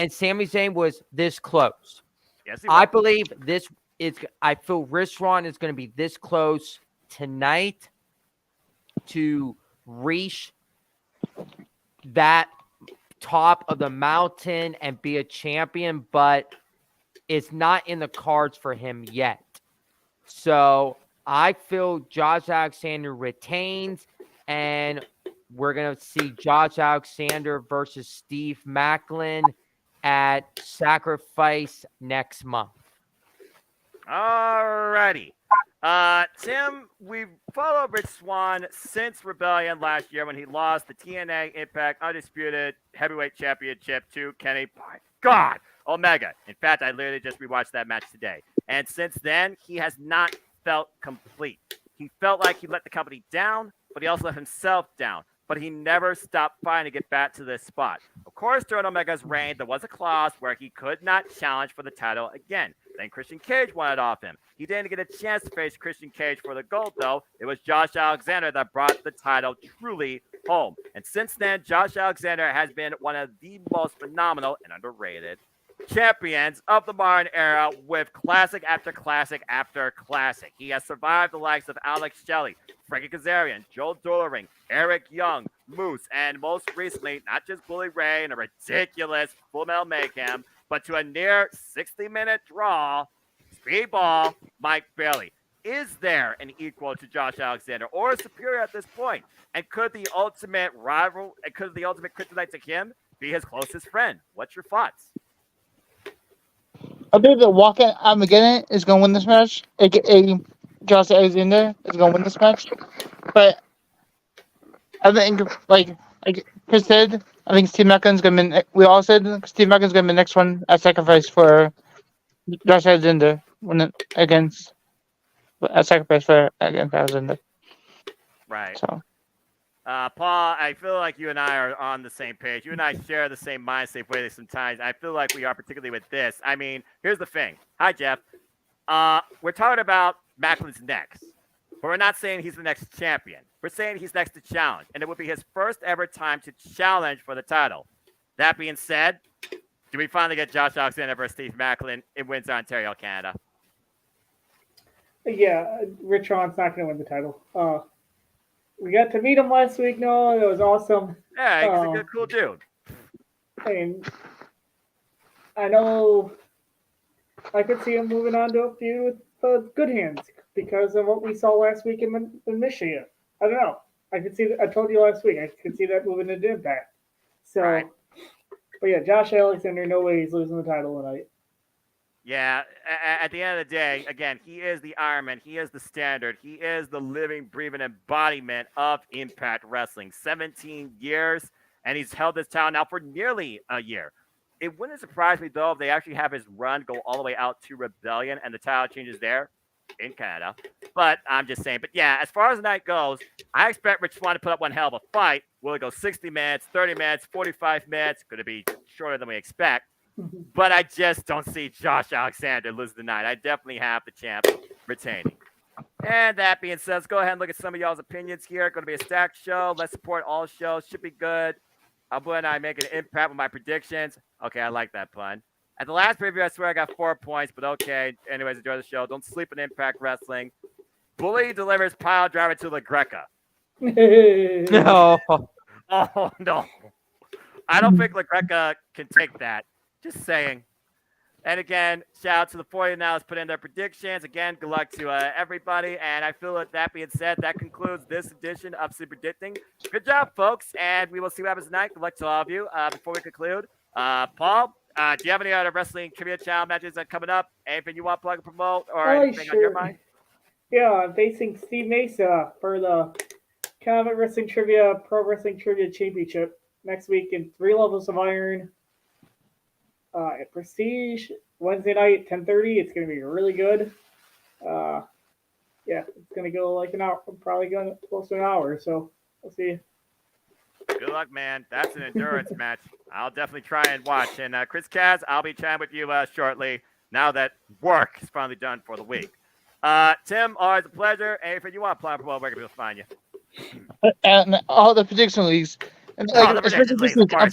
Sami Zayn was this close. Yes, he I was. believe this is. I feel Rich Ron is going to be this close tonight to reach that top of the mountain and be a champion, but it's not in the cards for him yet. So I feel Josh Alexander retains, and we're going to see Josh Alexander versus Steve Macklin at Sacrifice next month. All righty. Tim, we've followed Rich Swann since Rebellion last year when he lost the TNA Impact Undisputed Heavyweight Championship to Kenny, my God, Omega. In fact, I literally just rewatched that match today. And since then, he has not felt complete. He felt like he let the company down, but he also let himself down. But he never stopped fighting to get back to this spot. Of course, during Omega's reign, there was a clause where he could not challenge for the title again. Then Christian Cage wanted off him. He didn't get a chance to face Christian Cage for the gold, though. It was Josh Alexander that brought the title truly home. And since then, Josh Alexander has been one of the most phenomenal and underrated champions of the modern era with classic after classic after classic. He has survived the likes of Alex Shelley, Frankie Kazarian, Joel Doering, Eric Young, Moose, and most recently, not just Bully Ray in a ridiculous Full Metal Mayhem, but to a near 60-minute draw, Speedball Mike Bailey. Is there an equal to Josh Alexander or a superior at this point? And could the ultimate rival, could the ultimate kryptonite to him be his closest friend? What's your thoughts? I believe that Walker Armageddon is going to win this match. AKA Josh Alexander is going to win this match. But I think, like Chris said, I think Steve Maclin's going to be. We all said Steve Maclin's going to be the next one at Sacrifice for Josh Alexander against Alexander. Right. So. Paul, I feel like you and I are on the same page. You and I share the same mindset way sometimes. I feel like we are, particularly with this. I mean, here's the thing. Hi, Jeff. We're talking about Macklin's next, but we're not saying he's the next champion. We're saying he's next to challenge, and it would be his first ever time to challenge for the title. That being said, do we finally get Josh Alexander versus Steve Macklin in Windsor, Ontario, Canada? Yeah, Rich Ron's not going to win the title. We got to meet him last week, Noah. It was awesome. Yeah, he's a good, cool dude. And I know I could see him moving on to a feud with Good Hands because of what we saw last week in Michigan. I don't know. I could see. I told you last week. I could see that moving into Impact. So, right. But yeah, Josh Alexander, no way he's losing the title tonight. Yeah, at the end of the day, again, he is the Iron Man. He is the standard. He is the living, breathing embodiment of Impact Wrestling. 17 years, and he's held this title now for nearly a year. It wouldn't surprise me, though, if they actually have his run go all the way out to Rebellion and the title changes there in Canada. But I'm just saying. But yeah, as far as the night goes, I expect Rich Swann to put up one hell of a fight. Will it go 60 minutes, 30 minutes, 45 minutes? Could it be shorter than we expect? But I just don't see Josh Alexander lose the night. I definitely have the champ retaining. And that being said, let's go ahead and look at some of y'all's opinions here. Going to be a stacked show. Let's support all shows. Should be good. Albu and I make an impact with my predictions. Okay, I like that pun. At the last preview, I swear I got 4 points, but okay. Anyways, enjoy the show. Don't sleep in Impact Wrestling. Bully delivers pile driver to La Greca. No. Oh, no. I don't think La Greca can take that. Just saying. And again, shout out to the 49ers put in their predictions. Again, good luck to everybody. And I feel that being said, that concludes this edition of Super Predicting. Good job, folks. And we will see what happens tonight. Good luck to all of you. Before we conclude, Paul, Do you have any other wrestling trivia channel matches that coming up? Anything you want to plug and promote, or anything on your mind? Yeah, I'm facing Steve Mesa for the Combat Wrestling Trivia Pro Wrestling Trivia Championship next week in 3 levels of iron. At Prestige Wednesday night at 10:30. It's going to be really good. Yeah, it's going to go like an hour. Probably going close to an hour. So we'll see. Good luck, man. That's an endurance match. I'll definitely try and watch. And Chris Kaz, I'll be chatting with you shortly. Now that work is finally done for the week. Tim, always a pleasure. Anything you want to plan for, where can people find you? And all the prediction leagues. And like, especially this week, I'm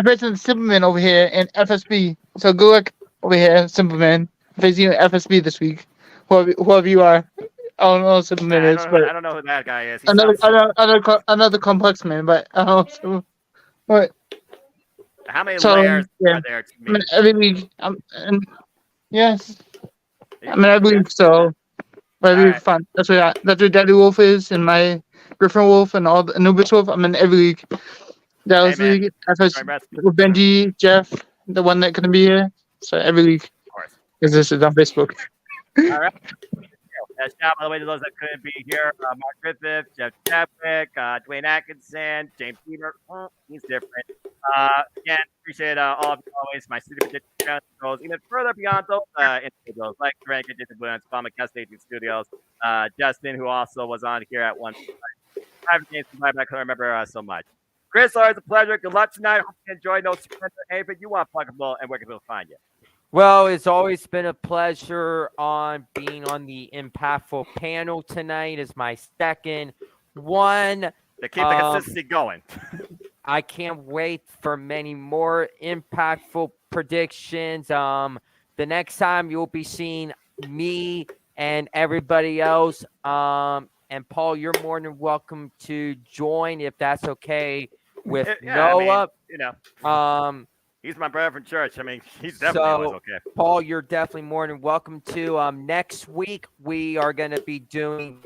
facing Superman over here in FSB. So good luck over here, Superman. I'm facing you in FSB this week. Whoever you are. I don't know who Superman is, but I don't know who that guy is. another complex man, but I don't know. But how many layers are there to me? I mean, every week, yes. I mean, I believe so. But it'll be fun. That's what Daddy Wolf is, and my Griffin Wolf, and all the Anubis Wolf. I'm in every league. Dallas League, FS with Benji, Jeff, the one that couldn't be here. So every league. Of course. Because this is on Facebook. All right. Shout out, by the way, to those that couldn't be here: Mark Griffith, Jeff Chadwick, Dwayne Atkinson, James Bieber. He's different. Again, appreciate all of you always. My city prediction goes even further beyond those individuals, like Frank and Jason Williams, Palmer Casting Studios, Justin, who also was on here at one time. Private games, I couldn't remember so much. Chris, always a pleasure. Good luck tonight. Hope you enjoy. No surrender. Anything you want, pluggable, and where can people find you? Well, it's always been a pleasure on being on the Impactful panel tonight. Is my second one. To keep the consistency going. I can't wait for many more impactful predictions. The next time you'll be seeing me and everybody else. And Paul, you're more than welcome to join if that's okay with Noah. I mean, he's my brother from church. I mean, he's definitely always okay. Paul, you're definitely more than welcome to. Next week, we are going to be doing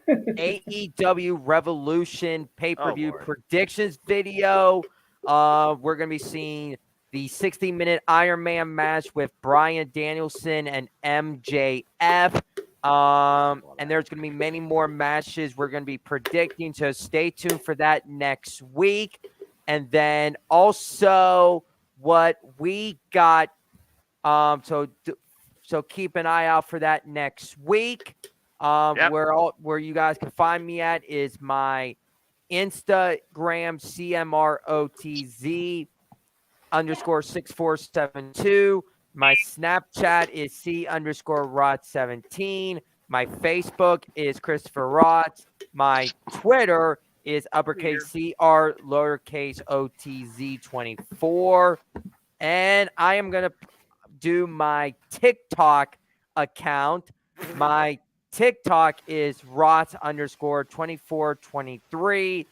AEW Revolution pay-per-view predictions video. We're going to be seeing the 60-minute Iron Man match with Bryan Danielson and MJF. And there's going to be many more matches we're going to be predicting, so stay tuned for that next week. And then also what we got, so keep an eye out for that next week. Where you guys can find me at is my Instagram CMROTZ_6472. My Snapchat is C_Rot17. My Facebook is Christopher Rotz. My Twitter is uppercase CR lowercase OTZ24. And I am going to do my TikTok account. My TikTok is Rotz_2423.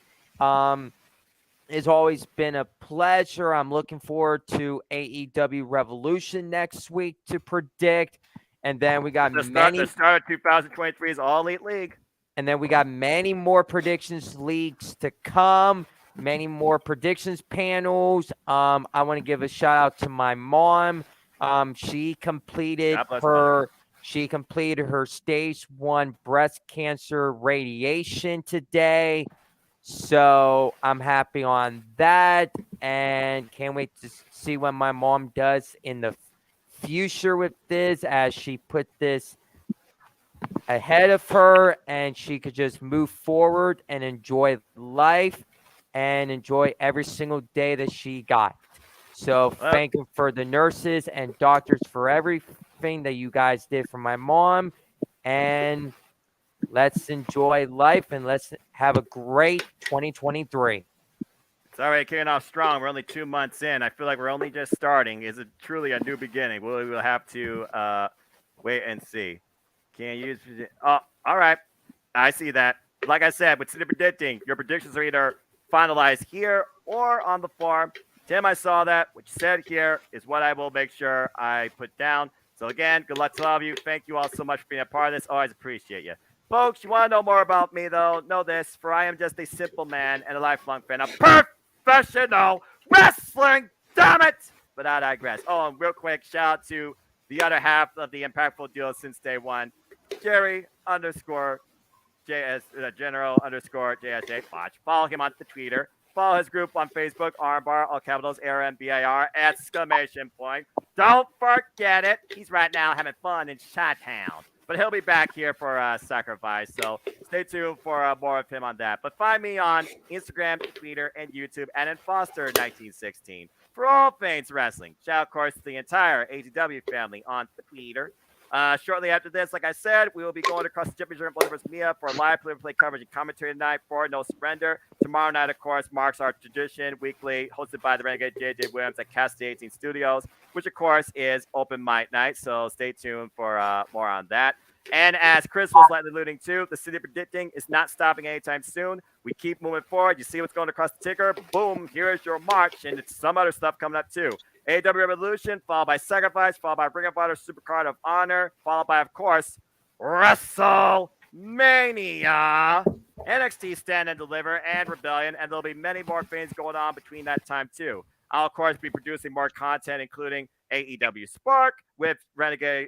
It's always been a pleasure. I'm looking forward to AEW Revolution next week to predict. And then we got the start of 2023 is All Elite League. And then we got many more predictions leagues to come, many more predictions panels. I want to give a shout out to my mom. She completed her stage 1 breast cancer radiation today. So I'm happy on that and can't wait to see what my mom does in the future with this, as she put this ahead of her and she could just move forward and enjoy life and enjoy every single day that she got. So thank you for the nurses and doctors for everything that you guys did for my mom. And let's enjoy life and let's have a great 2023. It's all right, kicking off strong. We're only 2 months in. I feel like we're only just starting. Is it truly a new beginning? We'll have to wait and see. Can't use. Oh, all right. I see that. Like I said, with City Predicting, your predictions are either finalized here or on the farm. Tim, I saw that. What you said here is what I will make sure I put down. So again, good luck to all of you. Thank you all so much for being a part of this. Always appreciate you. Folks, you want to know more about me, though? Know this, for I am just a simple man and a lifelong fan of professional wrestling. Damn it! but I digress. Oh, and real quick, shout out to the other half of the Impactful Duo since day one, Jerry _ JS General _ JSA. Watch. Follow him on the Twitter. Follow his group on Facebook, Armbar, all capitals, ARMBAR, ! Don't forget it. He's right now having fun in Chi-Town. But he'll be back here for Sacrifice. So stay tuned for more of him on that. But find me on Instagram, Twitter, and YouTube, and in Foster1916 for all things wrestling. Shout out, of course, to the entire ATW family on Twitter. Shortly after this, like I said, we will be going across the championship vs. Mia for live play coverage and commentary tonight for No Surrender. Tomorrow night, of course, marks our tradition weekly, hosted by the Renegade JJ Williams at Castle 18 Studios, which, of course, is open mic night. So stay tuned for more on that. And as Chris was slightly alluding to, the city predicting is not stopping anytime soon. We keep moving forward. You see what's going across the ticker. Boom, here's your march. And it's some other stuff coming up, too. AEW Revolution, followed by Sacrifice, followed by Ring of Honor Supercard of Honor, followed by, of course, WrestleMania, NXT Stand and Deliver, and Rebellion. And there'll be many more things going on between that time, too. I'll, of course, be producing more content, including AEW Spark with Renegade,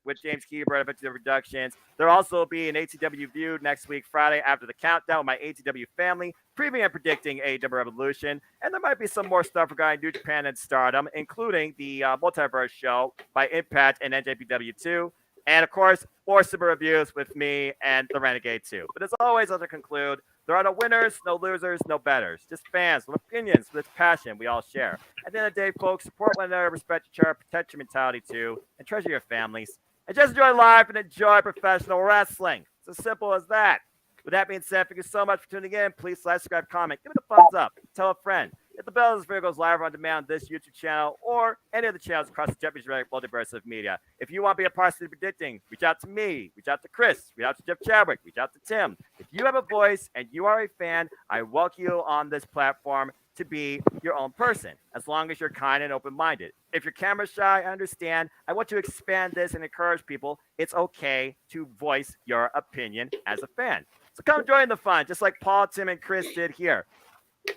with James Keeber, Adventure Productions. There'll also be an ATW View next week, Friday, after the countdown with my ATW family, previewing and predicting AEW Revolution. And there might be some more stuff regarding New Japan and Stardom, including the Multiverse show by Impact and NJPW2. And, of course, more super reviews with me and the Renegade, too. But as always, as I conclude, there are no winners, no losers, no betters. Just fans with opinions, with passion we all share. At the end of the day, folks, support one another, respect each other, protect your mentality, too, and treasure your families. And just enjoy life and enjoy professional wrestling. It's as simple as that. With that being said, thank you so much for tuning in. Please like, subscribe, comment, give it a thumbs up, tell a friend. Hit the bell as this video goes live or on demand on this YouTube channel or any of the channels across the Championship multiverse of media. If you want to be a part of the predicting, reach out to me, reach out to Chris, reach out to Jeff Chadwick, reach out to Tim. If you have a voice and you are a fan, I welcome you on this platform to be your own person, as long as you're kind and open-minded. If you're camera shy, I understand. I want to expand this and encourage people. It's okay to voice your opinion as a fan. So come join the fun, just like Paul, Tim, and Chris did here.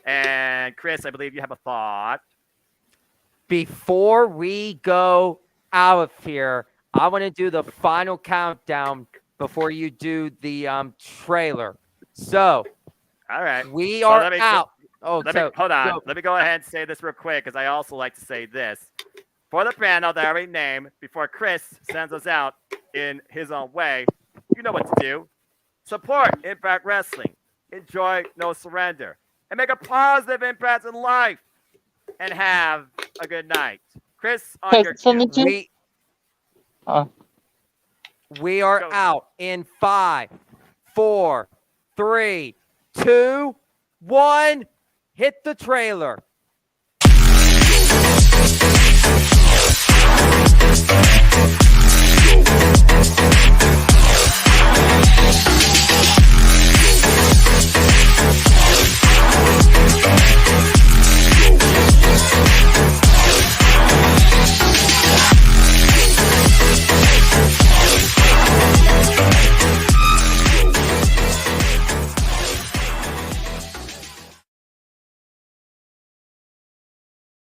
And Chris, I believe you have a thought. Before we go out of here, I want to do the final countdown before you do the trailer. So, all right, we are out. Hold on. Let me go ahead and say this real quick, because I also like to say this. For the panel that I already named, before Chris sends us out in his own way, you know what to do. Support Impact Wrestling. Enjoy No Surrender. And make a positive impact in life. And have a good night. Chris, on your cue. We are out in 5, 4, 3, 2, 1. Hit the trailer.